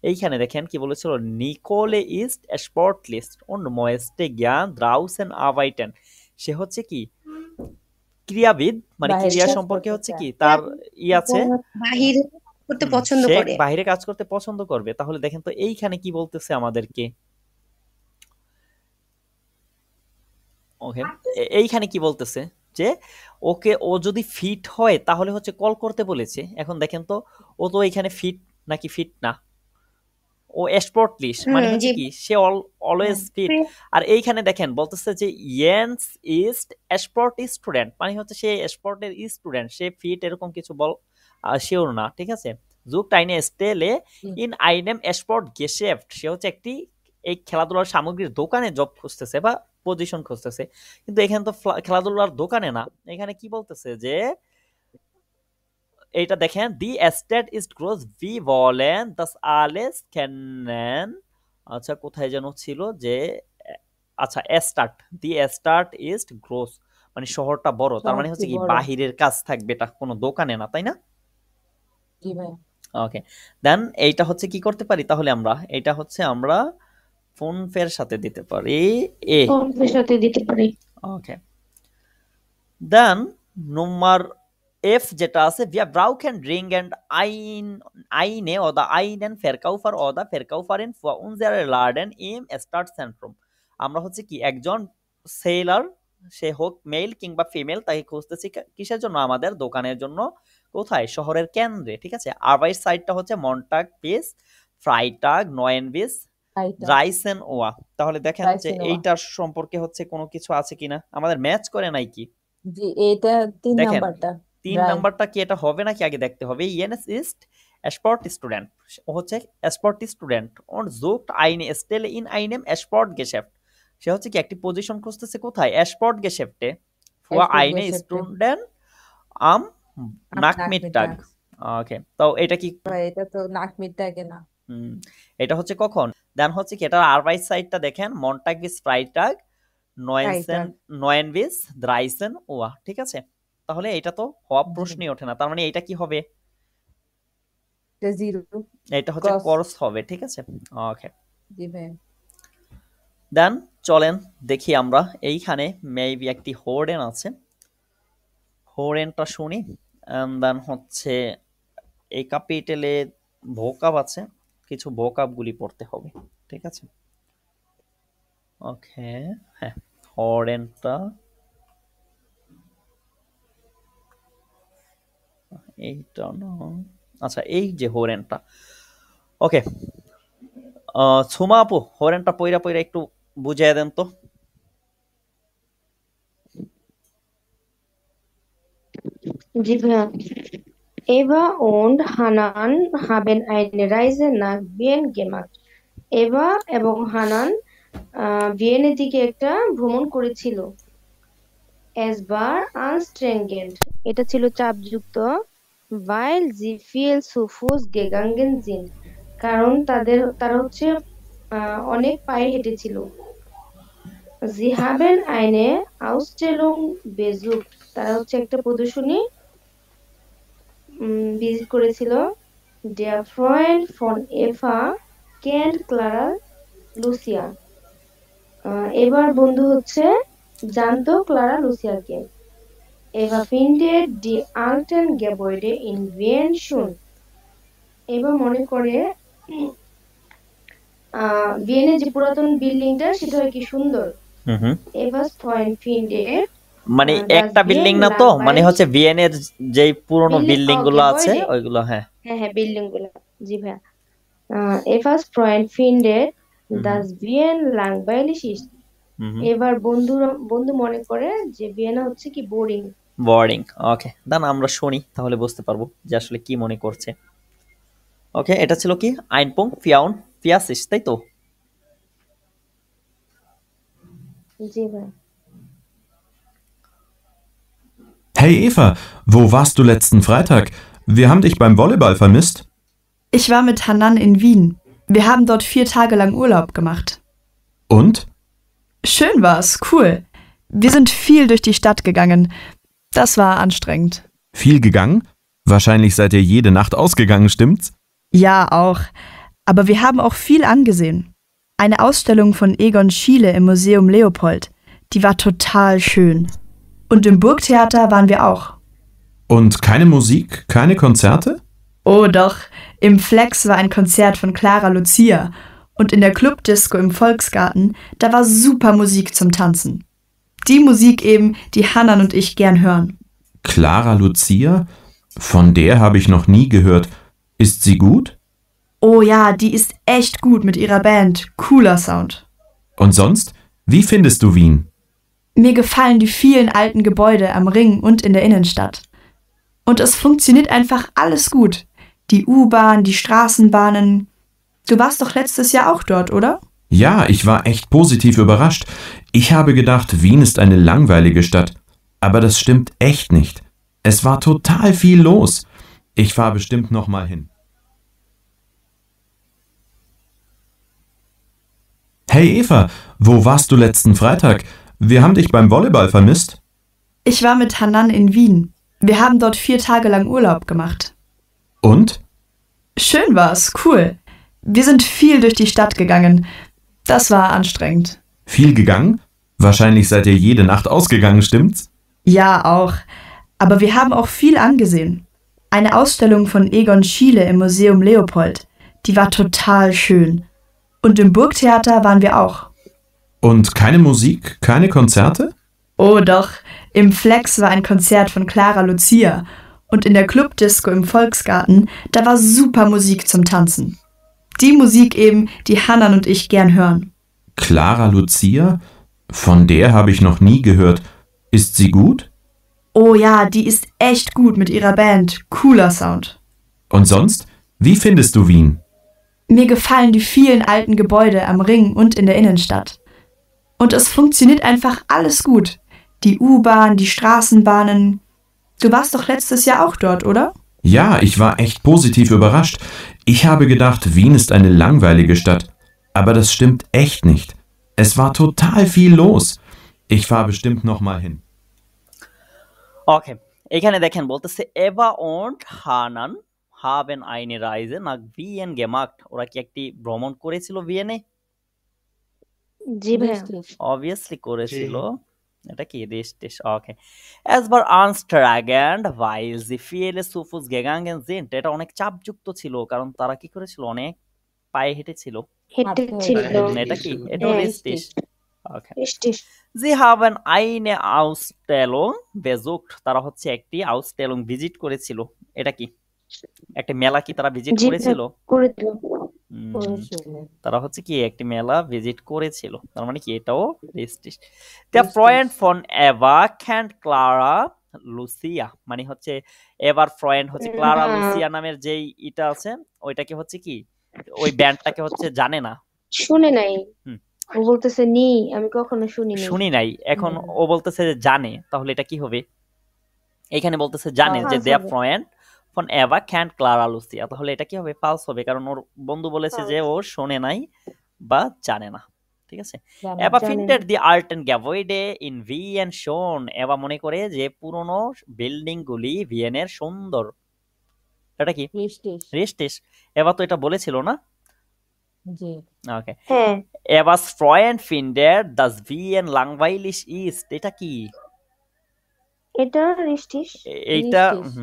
এইখানে দেখেন কি বলেছিল, নিকোলে ইস্ট স্পট লিস্ট und ময়েস্টে জ্ঞান দ্রাউসেন আভাইটেন, সে হচ্ছে কি ক্রিয়াবিদ, মানে বাইরে ক্রিয়া কাজ সম্পর্কে করতে হচ্ছে কি চায় তার ই আছে, বাহিরে করতে পছন্দ সে করে। বাইরে কাজ করতে পছন্দ করবে। তাহলে দেখেন তো এইখানে কি বলতেছে আমাদেরকে, ওকে এইখানে কি বলতেছে যে ওকে ও যদি ফিট হয় তাহলে হচ্ছে কল করতে বলেছে। এখন দেখেন তো ও তো এখানে ফিট নাকি ফিট না, ও স্পোর্টলিশ মানে হচ্ছে জি। কি সে অলওয়েজ ফিট। আর এইখানে দেখেন বলতেছে যে ইয়েন্স ইস্ট স্পোর্ট স্টুডেন্ট, মানে হচ্ছে সে স্পোর্টের স্টুডেন্ট, সে ফিট এরকম কিছু বল শিওর না, ঠিক আছে। জুক টাইনে স্টেলে ইন আইনেম স্পোর্ট গেশেফট, সে হচ্ছে একটি এই খেলাধুলার সামগ্রীর দোকানে জব খুঁজতেছে বা পজিশন খুঁজতেছে, কিন্তু এখানে তো খেলাধুলার দোকানে না। এখানে কি বলতেছে যে এইটা দেখেন, দি এস্টেট ইজ গ্রোস ভি বলেন দাস আলেস কেনেন, আচ্ছা কোথায় যেন ছিল যে আচ্ছা এস্টার্ট, দি এস্টার্ট ইজ গ্রোস, মানে শহরটা বড়, তার মানে শহরটি হচ্ছে কি বড় বাহিরের কাজ থাকবে, এটা কোনো দোকানে না, তাই না? জি ভাই ওকে, দেন এইটা হচ্ছে কি করতে পারি তাহলে আমরা, এটা হচ্ছে আমরা ফোন পের সাথে দিতে পারি এ। ফোনের সাথে দিতে পারি। ওকে, দেন নম্বর এফ যেটা আছে, wir brauchen dringend eine oder einen Verkäufer oder Verkäuferin für unsere Laden im Stadtzentrum, আমরা হচ্ছে কি একজন সেলার, সে হোক মেল কিংবা ফিমেল, তাকে খুঁজতেছি কিসের জন্য, আমাদের দোকানের জন্য। কোথায়, শহরের কেন্দ্রে, ঠিক আছে। আরবাইট সাইটটা হচ্ছে মন্টাগ পিস ফ্রাইটাগ নয়েনবিস আইটা রাইসেন ওয়া। তাহলে দেখেন যে রাইসিনোয়া এইটার সম্পর্কে হচ্ছে কোনো কিছু আছে কিনা, আমাদের ম্যাচ করে নাই কি। জি এটা 3 দেখেন নাম্বারটা 3 ড্রাই নাম্বারটা কি এটা হবে নাকি আগে দেখতে হবে। ইয়েনেস ইস্ট স্পোর্ট স্টুডেন্ট, ও হচ্ছে sport student und sucht eine Stelle in einem Sportgeschäft, সে হচ্ছে কি একটি পজিশন খুঁজতেছে কোথায়, স্পোর্ট গেশেফটে für এসপোর্ট eine গেসেপ্টে Student am নাকমিটা Nachmittag। ওকে, তো এটা কি ভাই এটা তো নাকমিটাকে না হুম, এটা হচ্ছে কখন, দেন হচ্ছে কি এটার আরবাইট সাইডটা দেখেন, মন্টাগ বিস ফ্রাইটাগ নয়েনসেন ফ্রাইটাগ নয়েনবিস দ্রাইসেন ওয়া, ঠিক আছে। তাহলে এটা তো হওয়া জি প্রশ্নই ওঠে না, তার মানে এটা কি হবে, এটা জিরো এটা হচ্ছে ক্রস করস হবে, ঠিক আছে। ওকে, জি ভাই দেন চলেন দেখি আমরা এইখানে মেবি একটি হোর্ডেন আছে, হোর্ডেনটা শুনি। দেন হচ্ছে এই ক্যাপিটালে ভোকাব আছে, কিছু ভোকাব গুলি পড়তে হবে, ঠিক আছে। ওকে, হ্যাঁ হোর্ডেনটা এইটা না, আচ্ছা এই যে হোরেনটা। ওকে, সুমা আপু হোরেনটা পইরা পইরা একটু বুঝাই দেন তো। জি ভাইয়া। Eva und Hanan haben eine Reise nach Wien gemacht. এভা এবং হানান ভিয়েনের দিকে একটা ভ্রমণ করেছিল। Es war anstrengend, এটা ছিল চাপযুক্ত, weil sie viel zu Fuß gegangen sind, কারণ তারা হচ্ছে অনেক পায়ে হেঁটেছিল। Sie haben eine Ausstellung besucht, তারা হচ্ছে একটা প্রদর্শনী ভিজিট করেছিল। Der Freund von Eva kennt Clara Lucia, এবার বন্ধু হচ্ছে জানতো Clara লুসিয়াকে। Eva findet die alten Gebäude in Wien schön. এবার মনে করে ভিয়েনের যে পুরাতন বিল্ডিংটা সেটা হয় কি সুন্দর। হুম হুম Eva's Freund findet মানে das একটা বিল্ডিং Wien না তো, মানে langweilig হচ্ছে ভিয়েনের যেই পুরনো বিল্ডিং গুলো আছে Gebäude, ওইগুলো। হ্যাঁ হ্যাঁ বিল্ডিং গুলো, জি ভাইয়া। Eva's Freund findet das Wien langweilig ist. এবার বন্ধু মনে করে যে ভিয়েনা হচ্ছে কি বোরিং। বোরিং। ওকে, দেন আমরা শুনি, তাহলে বুঝতে পারবো যে আসলে কি মনে করছে। ওকে, এটা ছিল কি আইনপং ফিয়াউন ফিয়াসিস, তাই তো? জি ভাই। Hey Eva, wo warst du letzten Freitag? Wir haben dich beim Volleyball vermisst. Ich war mit Hanan in Wien. Wir haben dort 4 Tage lang Urlaub gemacht. Und? Schön war's, cool. Wir sind viel durch die Stadt gegangen. Das war anstrengend. Viel gegangen? Wahrscheinlich seid ihr jede Nacht ausgegangen, stimmt's? Ja, auch. Aber wir haben auch viel angesehen. Eine Ausstellung von Egon Schiele im Museum Leopold. Die war total schön. Und im Burgtheater waren wir auch. Und keine Musik, keine Konzerte? Oh doch, im Flex war ein Konzert von Clara Lucia. Und in der Clubdisco im Volksgarten, da war super Musik zum Tanzen. Die Musik eben, die Hanan und ich gern hören. Clara Lucia? Von der habe ich noch nie gehört. Ist sie gut? Oh ja, die ist echt gut mit ihrer Band. Cooler Sound. Und sonst? Wie findest du Wien? Mir gefallen die vielen alten Gebäude am Ring und in der Innenstadt. Und es funktioniert einfach alles gut. Die U-Bahn, die Straßenbahnen. Du warst doch letztes Jahr auch dort, oder? Ja, ich war echt positiv überrascht. Ich habe gedacht, Wien ist eine langweilige Stadt. Aber das stimmt echt nicht. Es war total viel los. Ich fahre bestimmt noch mal hin. Hey Eva, wo warst du letzten Freitag? Wir haben dich beim Volleyball vermisst. Ich war mit Hanan in Wien. Wir haben dort 4 Tage lang Urlaub gemacht. Und? Schön war's, cool. Wir sind viel durch die Stadt gegangen. Das war anstrengend. Viel gegangen? Wahrscheinlich seid ihr jede Nacht ausgegangen, stimmt's? Ja, auch. Aber wir haben auch viel angesehen. Eine Ausstellung von Egon Schiele im Museum Leopold. Die war total schön. Und im Burgtheater waren wir auch. Und keine Musik, keine Konzerte? Oh doch, im Flex war ein Konzert von Clara Lucia. Und in der Clubdisco im Volksgarten, da war super Musik zum Tanzen. Die Musik eben, die Hanan und ich gern hören. Clara Lucia? Von der habe ich noch nie gehört. Ist sie gut? Oh ja, die ist echt gut mit ihrer Band. Cooler Sound. Und sonst? Wie findest du Wien? Mir gefallen die vielen alten Gebäude am Ring und in der Innenstadt. Und es funktioniert einfach alles gut. Die U-Bahn, die Straßenbahnen. Du warst doch letztes Jahr auch dort, oder? Ja, ich war echt positiv überrascht. Ich habe gedacht, Wien ist eine langweilige Stadt. Aber das stimmt echt nicht. Es war total viel los. Ich fahre bestimmt noch mal hin. ওকে, এখানে দেখেন বলতেছে এভা und Hannan haben eine Reise nach Wien gemacht. ওরা কি একটি ভ্রমণ করেছিল ভিয়েনে? জি ভাইয়া। Richtig. Obviously করেছিল। এটা কি richtig? Okay. Es war anstrengend, weil sie viele zu Fuß gegangen sind. এটা অনেক চাপযুক্ত ছিল কারণ তারা কি করেছিল? অনেক পায়ে হেঁটেছিল। হেঁটেছিল। এটা কি? এটাও হ্যাঁ। richtig. Okay. richtig. Sie haben eine Ausstellung besucht. তারা হচ্ছে একটি Ausstellung ভিজিট করেছিল। এটা কি? একটা মেলা কি তারা ভিজিট জি করেছিল? করেছিল। করেছিল। তারা হচ্ছে কি একটি মেলা ভিজিট করেছিল। তার মানে কি এটাও richtig. Der Freund von Eva kennt Clara Lucia. মানে হচ্ছে এভার ফ্রেন্ড হচ্ছে ক্লারা লুসিয়া নামের যেই ইটা আছে ওইটাকে হচ্ছে কি ওই ব্যান্ডটাকে হচ্ছে জানে না, শুনে নাই। হুম। ও বলতেছে নি, আমি কখনো শুনিনি। শুনি নাই। এখন ও বলতেছে যে জানে, তাহলে এটা কি হবে? এখানে বলতেছে জানে যে False দেয়ার হবে। ফ্রেন্ড ফন এভা ক্যান্ট ক্লারা লুসিয়া, তাহলে এটা কি হবে? ফালস হবে, কারণ ওর বন্ধু বলেছে যে ও শোনে নাই বা জানে না। ঠিক আছে। জানে। এভা জানে ফিন্টেড দি আল্টেন গ্যাভয়েডে ইন ভিয়েন শোন। এভা মনে করে যে পুরনো বিল্ডিং গুলি ভিয়েনের সুন্দর। এটা কি Richtig. রেস্টেস? এভা তো এটা বলেছিল না? জি ওকে হ্যাঁ এবার ফ্রয়েন্ড ফিন্ডার দাস ভিএন লাংভাইলিশ ইস্ট এটা কি এটা রিস্টিস এইটা রিস্টিস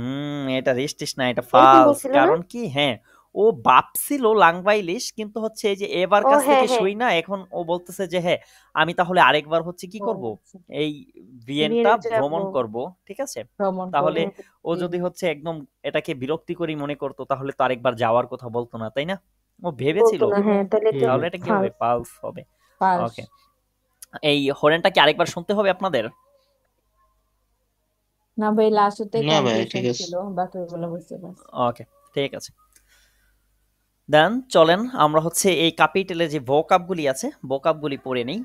এটা রিস্টিস না, এটা এরকম ফালস। বলছিল না কারণ কি, হ্যাঁ, ও ভাবছিল লাংভাইলিশ, কিন্তু হচ্ছে এই যে এবার ও কাছ হ্যাঁ থেকে হ্যাঁ শুই না, এখন ও বলতেছে যে হ্যাঁ আমি তাহলে আরেকবার হচ্ছে কি ও করব, আচ্ছা এই ভিয়েনটা বিয়েনে যাব ভ্রমণ করব, ঠিক আছে। ভ্রমণ তাহলে করবো হ্যাঁ ও জি যদি হচ্ছে একদম এটাকে বিরক্তিকরই মনে করতো, তাহলে তো আরেকবার যাওয়ার কথা বলতো না, তাই না? ও ভেবেছিল, বলতো না, জি হ্যাঁ ভাইয়া তাহলে তো তাহলে এটা কি হবে, ফালস পালস হবে। পার্স ওকে, এই হরেনটা কি আরেকবার শুনতে হবে আপনাদের? না ভাই লাস্টে না ভাই কনফিউশন ঠিক আছে। ছিল বাকিগুলো বুঝতে পারছি ওকে, ঠিক আছে। দেন চলেন আমরা হচ্ছে এই ক্যাপিটালে যে ভোকাবগুলি আছে ভোকাবগুলি পড়ে নেই।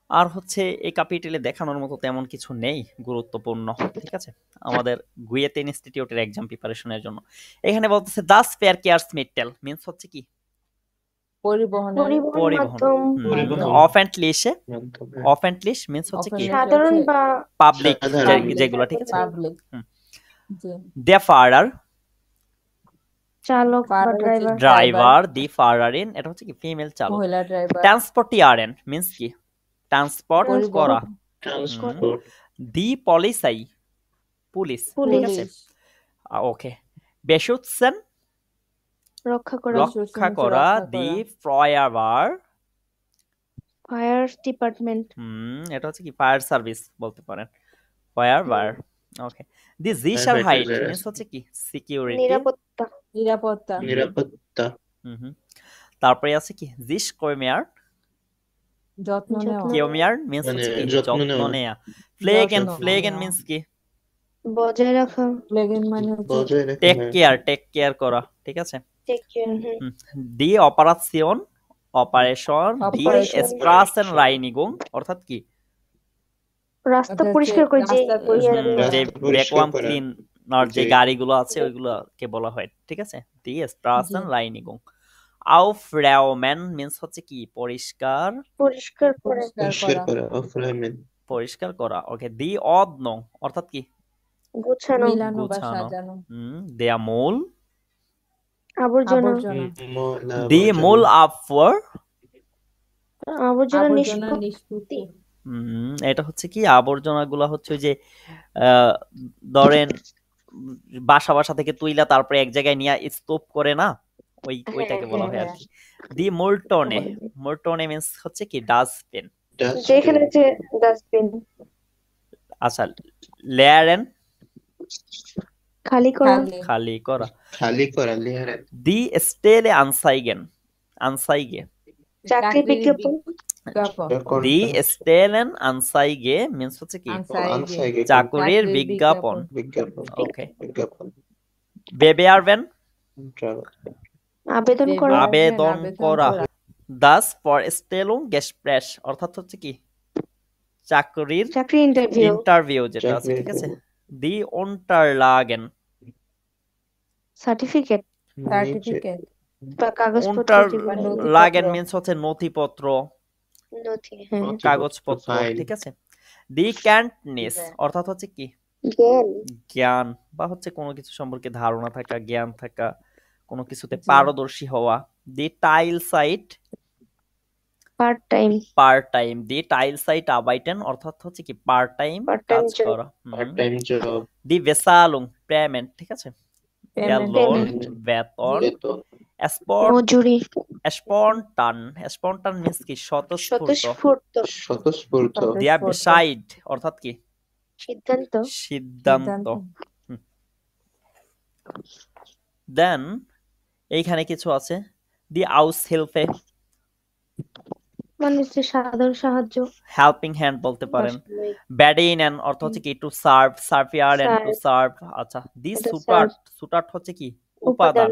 আর হচ্ছে এই ক্যাপিটালে দেখানোর মতো তেমন কিছু নেই গুরুত্বপূর্ণ, ঠিক আছে, আমাদের গুয়েতে ইনস্টিটিউটের এক্সাম প্রিপারেশনের জন্য। এখানে বলতেছে দাস ফেয়ার কেয়ার্স মিটেল মিন্স হচ্ছে কি পরিবহনের পরিবহন পরিবহন। মাধ্যম পরিবহন অফেন্টলিশে মাধ্যমে অফেন্টলিশ মিন্স হচ্ছে কি অফেন্স সাধারণ হচ্ছে বা পাবলিক, সাধারণ পাবলিক যেগুলো, ঠিক আছে। পাবলিক জি দে ফারার চালক বা ফারার হচ্ছে ড্রাইভার ড্রাইভার ড্রাইভার, দি ফারারিন এটা হচ্ছে কি ফিমেল চালক। মহিলা ড্রাইভার ট্রান্সপোর্টিয়ারেন মিন্স কি ট্রান্সপোর্ট ট্রান্সপোর্ট করা। পরিবহন ট্রান্সপোর্ট দি পলিসাই পুলিশ, ঠিক পুলিশ আছে। পুলিশ ওকে, বেশুটসেন রক্ষা করা রক্ষা হচ্ছে করা। রক্ষা দি করা ফ্রয়ার ফায়ার ডিপার্টমেন্ট এটা হচ্ছে কি ফায়ার সার্ভিস বলতে পারেন, ফায়ার। ওকে, দি জিশার ফায়ার হাইট ফাইটার মিন্স হচ্ছে কি সিকিউরিটি। নিরাপত্তা নিরাপত্তা নিরাপত্তা তারপরে আছে কি জিস কোমেয়ার, যত্ন যত্ন নেওয়া কেওমিয়ার মিন্স মানে হচ্ছে কি যত্ন যত্ন নেওয়া নেয়া। ফ্লেগেন যত্ন ফ্লেগেন নেওয়া মিন্স কি বজায় রাখা প্লেগেন মানে হচ্ছে বজায় রাখা টেক কেয়ার করা, ঠিক আছে। টেক কেয়ার দি অপারেশন অপারেশন দি অপারেশন স্ট্রাসেন রাইনিগুং অর্থাৎ কি রাস্তা ওটা হচ্ছে পরিষ্কার করে যে রাস্তা পরিষ্কার যে করা রাস্তা পরিষ্কার ভ্যাকুয়াম করা ক্লিনার যে যে গাড়িগুলো আছে ওইগুলোকে বলা হয়, ঠিক আছে। দি জি স্ট্রাসেন রাইনিগুং। আউফরাউমেন মিন্স হচ্ছে কি পরিষ্কার পরিষ্কার করে পরিষ্কার পরিষ্কার করা করা অফলাইন পরিষ্কার করা। ওকে, দি অদনং অর্থাৎ কি গোছানো মিলানো বা গুছানো। সাজানো দেয়া মূল আবর্জনা আবর্জনা ময়লা দি আবর্জনা মূল আপওয়ার আবর্জনা আবর্জনা নিষ্পত্তি নিষ্পত্তি এটা হচ্ছে কি আবর্জনাগুলো হচ্ছে ওই যে আহ, ধরেন বাসা বাসা থেকে তুইলা তারপরে এক জায়গায় নিয়ে স্তূপ করে না, হ্যাঁ ওইটাকে বলা হয় আর হ্যাঁ কি। দি মোল্টনে মোল্টনে মিন্স হচ্ছে কি ডাস্টবিন। যেখানে ডাস্টবিন যে ডাস্টবিন আচ্ছা, লেয়ারেন খালি করা খালি খালি করা। খালি করা লেয়ারে দি স্টেলে আনসাইগেন আনসাইগে চাকরি চাকরির বিজ্ঞাপন বিজ্ঞাপন দি স্টেলেন আনসাইগে মিন্স হচ্ছে কি আনসাইগে আনসাইগে চাকুরির চাকরির বিজ্ঞাপন। বিজ্ঞাপন ওকে, বিজ্ঞাপন বেবেয়ারবেন ট্রাভেল আবেদন করা আবেদন করা। দাস ফর স্টেলুং গেসপ্রেস অর্থাৎ হচ্ছে কি চাকরির চাকরি ইন্টারভিউ ইন্টারভিউ যেটা আছে, চাকরির ঠিক আছে। দি unterlagen সার্টিফিকেট সার্টিফিকেট বা কাগজপত্র যেগুলো unterlagen মিন্স হচ্ছে নথিপত্র নথি হ্যাঁ কাগজপত্র, ফাইল ঠিক আছে। দি ক্যান্টনিস অর্থাৎ হচ্ছে কি জ্ঞান জ্ঞান বা হচ্ছে কোনো কিছু সম্পর্কে ধারণা থাকা, জ্ঞান থাকা, কোনো কিছুতে জি পারদর্শী হওয়া। দি টাইল সাইট পার্ট টাইম পার্ট টাইম দি টাইল সাইট আবাইটেন অর্থাৎ হচ্ছে কি পার্ট টাইম পার্ট টাইম কাজ জব করা। পার্ট টাইম জব দি বেসালুং পেমেন্ট, ঠিক আছে, পেমেন্ট বেলন পেমেন্ট বেতন। বেতন স্পট মজুরি স্পন্টান স্পন্টান মিন্স কি স্বতঃস্ফূর্ত। স্বতঃস্ফূর্ত স্বতঃস্ফূর্ত দিয়া স্বতঃস্ফূর্ত ডিসাইড অর্থাৎ কি সিদ্ধান্ত সিদ্ধান্ত। সিদ্ধান্ত দেন এইখানে কিছু আছে দি আউস হেল্পে মানে হচ্ছে সাধারণ সাহায্য হেল্পিং হ্যান্ড বলতে পারেন। অসাময়িক ব্যাডিন এন্ড অর্থ হচ্ছে কি টু সার্ভ সার্ভিয়ার এন্ড টু সার্ভ সার্ভ। আচ্ছা, দি এটা সুটার্ট সার্ভ সুটার্ট হচ্ছে কি উপাদান উপাদান।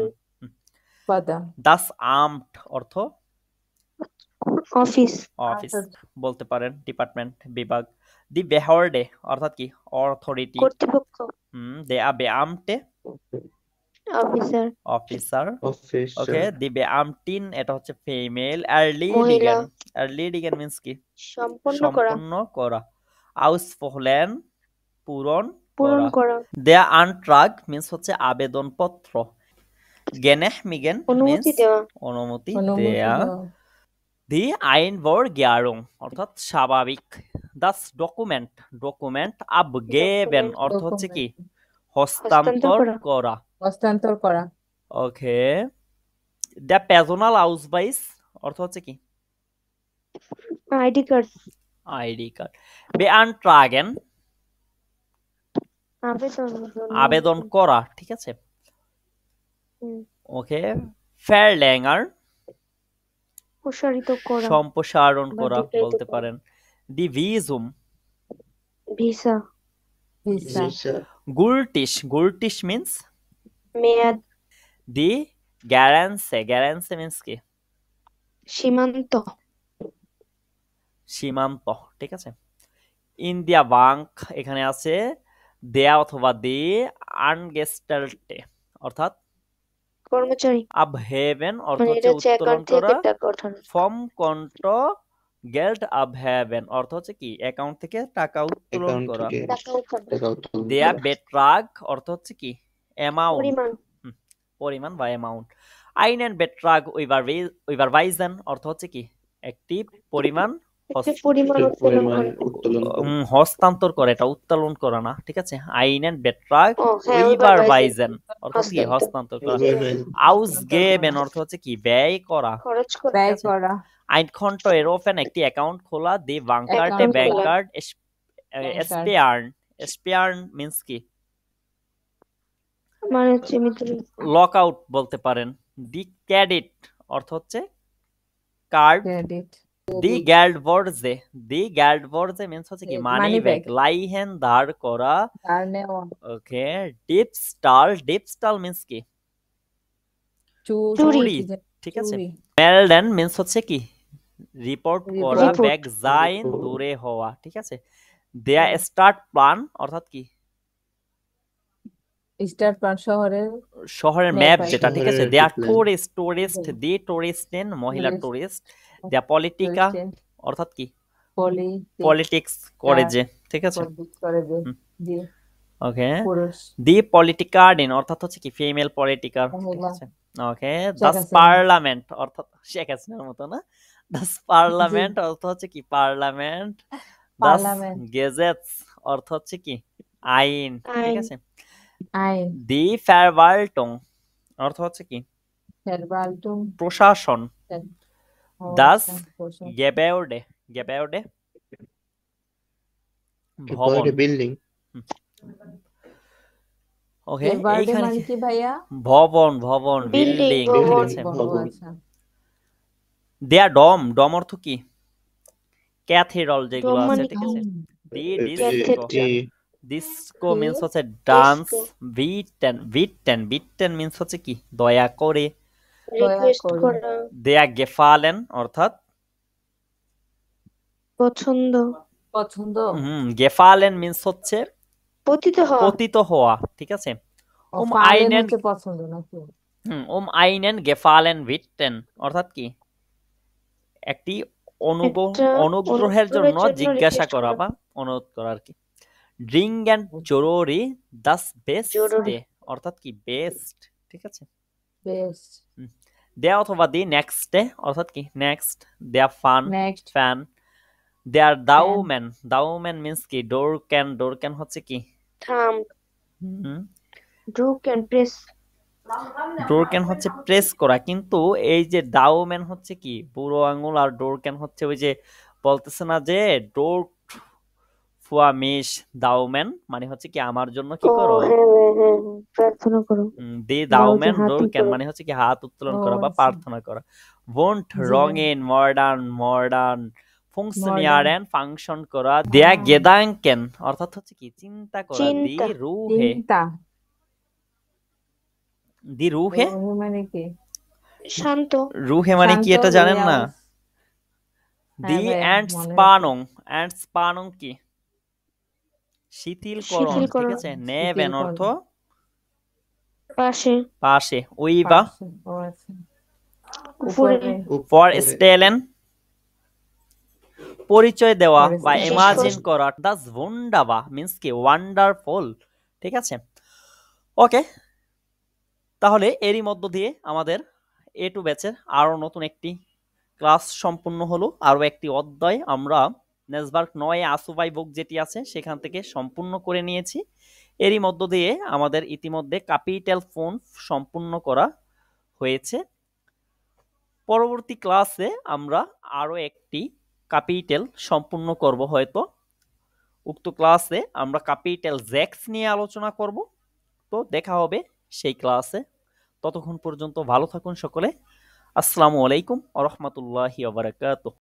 উপাদান দাস আর্মড অর্থ অফিস অফিস বলতে পারেন, ডিপার্টমেন্ট বিভাগ। দি বেহর্ডে অর্থাৎ কি অথরিটি। কর্তৃপক্ষ দে আ বেআমটে অফিসার অফিসার। অফিস ওকে, দি বেআমটিন এটা হচ্ছে ফিমেল। মহিলা এরলিডিগেন মিন্স কি সম্পন্ন করা সম্পূর্ণ করা। আউসফোহলেন পূরণ পূরণ করা। করা দেয়া আনট্রাগ মিন্স হচ্ছে আবেদনপত্র। Genehmigen অনুমতি means দেওয়া। অনুমতি অনুমতি দেয়া। দেওয়া। দি Einvergärung অর্থাৎ স্বাভাবিক। Das Dokument Dokument abgeben অর্থ হচ্ছে কি হস্তান্তর করা। হস্তান্তর করা। ওকে। Der Personalausweis অর্থ হচ্ছে কি ID card. ID card. Beantragen আবেদন করা, ঠিক আছে। ওকে। Verlängern প্রসারিত করা, সম্প্রসারণ বা করা দীর্ঘায়িত বলতে করা। পারেন। দি Visum visa, visa. Gültig Gültig means মেয়াদ, দি Grenze Grenze means কি সীমান্ত, সীমান্ত, ঠিক আছে। ইন্ডিয়া ব্যাংক এখানে আছে দেয়া অথবা দি আনগেস্টাল্টে অর্থাৎ কর্মচারী, abheben অর্থ মানে হচ্ছে এটা হচ্ছে উত্তোলন অ্যাকাউন্ট থেকে করা। টাকা ওঠানো। ফর্ম কন্টো গেল্ড abheben অর্থ হচ্ছে কি অ্যাকাউন্ট থেকে টাকা উত্তোলন অ্যাকাউন্ট করা। থেকে টাকা উঠানো, টাকা উত্তোলন দেয়া করা। বেট্রাগ অর্থ হচ্ছে কি অ্যামাউন্ট, পরিমাণ, পরিমাণ বা অ্যামাউন্ট। আইনেন বেট্রাগ উইভারভাইজেন অর্থ হচ্ছে কি একটি পরিমাণ একটি পরিমাণ একটি উত্তোলন পরিমাণ করা। উত্তোলন করা। হস্তান্তর করে, এটা উত্তোলন করা না, ঠিক আছে। আইনেন বেট্রাগ ও হ্যাঁ, উইভারভাইজেন অর্থ কি হস্তান্তর। হস্তান্তর করা। Überweisen. আউসগেবেন অর্থ হচ্ছে কি ব্যয় করা। খরচ করা, ব্যয় করা। আইনখন্ট এরোফেন একটি অ্যাকাউন্ট খোলা। দি বাংকার্টে Account ব্যাংক খোলা। Card Bank card. স্পেয়ার্ন মিন্স কি মানে হচ্ছে মিত্র। লক আউট বলতে পারেন। দি ক্রেডিট অর্থ হচ্ছে কার্ড। ক্রেডিট। দি গ্যাল্ডভর্জে মিন্স হচ্ছে কি মানি Money ব্যাগ। bag. লাইহেন ধার করা। ধার নেওয়া। ওকে। ডিপস্টাল মিন্স কি চুরি, ঠিক আছে। চুরি। মেলডেন মিন্স হচ্ছে কি রিপোর্ট করা। Report. ব্যাক জাইন দূরে হওয়া, ঠিক আছে। দেয়া স্টার্ট প্ল্যান অর্থাৎ কি স্টার প্ল্যান শহরের শহরের Map ম্যাপ আর কি। যেটা, ঠিক আছে। শহরের দেয়া plan. টুরিস্ট দি টুরিস্টেন মহিলা Tourist. টুরিস্ট। দেয়া পলিটিকা অর্থাৎ কি পলিটিক্স করে যে, ঠিক আছে। করে যে জি ওকে। পুরুষ। দি পলিটিকার্ডিন অর্থাৎ হচ্ছে কি ফিমেল পলিটিকার, ঠিক মহিলা। আছে। ওকে। শেখ দাস হাসিনা। পার্লামেন্ট অর্থাৎ শেখ হাসিনার মতো না। দাস পার্লামেন্ট অর্থ হচ্ছে কি পার্লামেন্ট। দাস Parliament. গেজেটস অর্থ হচ্ছে কি আইন, ঠিক আইন। আছে। আইন। দি ফ্যারওয়াল্টং অর্থ হচ্ছে কি Verwaltung. প্রশাসন। ও, দাস আচ্ছা, প্রশাসন। গেবেউডে ভবন। Gebäude, Building. ওকে। Gebäude এইখানে মানে কি ভাইয়া? ভবন Building, বিল্ডিং, ঠিক ভবন। আছে। ভবন। আচ্ছা। দেয়া ডম অর্থ কি ক্যাথেড্রাল যেগুলো ডম আছে, মানে ঠিক কি? আছে। দি Cathedral. ডিস্কো মিন্স হচ্ছে ডান্স। বিটেন মিন্স হচ্ছে কি দয়া করে। রিকোয়েস্ট করে। করা, দেয়া গেফালেন অর্থাৎ পছন্দ, গেফালেন মিন্স হচ্ছে পতিত হওয়া, পতিত হওয়া, ঠিক আছে। ও, Um ফালেন einen হচ্ছে পছন্দ নাকি? einen gefallen bitten অর্থাৎ কি একটি একটা অনুগ্রহের জন্য অনুগ্রহের জন্য জিজ্ঞাসা request করা করা। বা অনুরোধ করা আর কি। dringend জরুরি। das জরুরি। beste অর্থাৎ কি বেস্ট, ঠিক আছে। বেশ। দেয়া অথবা দি নেক্সট অর্থাৎ কি নেক্সট। দেয়া ফান নেক্সট। ফ্যান। দেয়ার দাউম্যান মিন্স কি ডোর ক্যান হচ্ছে কি থাম, ড্রু ক্যান প্রেস, ডোর ক্যান হচ্ছে প্রেস করা, কিন্তু এই যে দাউম্যান হচ্ছে কি বুড়ো আঙুল, আর ডোর ক্যান হচ্ছে ওই যে বলতেছে না যে ডোর ফুয়া মিশ দাউম্যান মানে হচ্ছে কি আমার জন্য কি ও করো। হ্যাঁ হ্যাঁ হ্যাঁ, প্রার্থনা করো। দি দাউম্যান হাত ডোর ক্যান উত্তোলন। মানে হচ্ছে কি হাত উত্তোলন ও, করা বা আচ্ছা। প্রার্থনা করা। won't wrong in modern funktionieren function করা। দেয়া গেদাঙ্কেন অর্থাৎ হচ্ছে কি চিন্তা করা। দি চিন্তা। রুহে চিন্তা। রুহে রুহে মানে কি? শান্ত, রুহে মানে কি শান্ত, এটা জানেন রুহে না। আওয়াজ। দি হ্যাঁ ভাই, অ্যান্ড মনে স্পানং কি শিথিলকরণ, ঠিক শিথিলকরণ। আছে। নেবেন অর্থ পাশে, পাশে। উইবা পাশে। ও, আচ্ছা। উপরে, ফর উপরে। স্টেলেন পরিচয় দেওয়া For বা stellen। ইমাজিন করা। দাস ভুন্ডাবা মিন্স কি ওয়ান্ডারফুল, ঠিক আছে। ওকে, তাহলে এরই মধ্য দিয়ে আমাদের A2 ব্যাচের আরও নতুন একটি ক্লাস সম্পূর্ণ হলো। আরও একটি অধ্যায় আমরা নেসবার্গ 9 আসুবাই বুক যেটি আছে সেখান থেকে সম্পূর্ণ করে নিয়েছি। এরই মধ্য দিয়ে আমাদের ইতিমধ্যে ক্যাপিটাল ফোন সম্পূর্ণ করা হয়েছে। পরবর্তী ক্লাসে আমরা আরও একটি ক্যাপিটাল সম্পূর্ণ করব হয়তো। উক্ত ক্লাসে আমরা ক্যাপিটাল জ্যাক্স নিয়ে আলোচনা করব। তো দেখা হবে সেই ক্লাসে। ততক্ষণ পর্যন্ত ভালো থাকুন সকলে। আসসালামু আলাইকুম ওয়া রাহমাতুল্লাহি ওয়া বারাকাতুহু।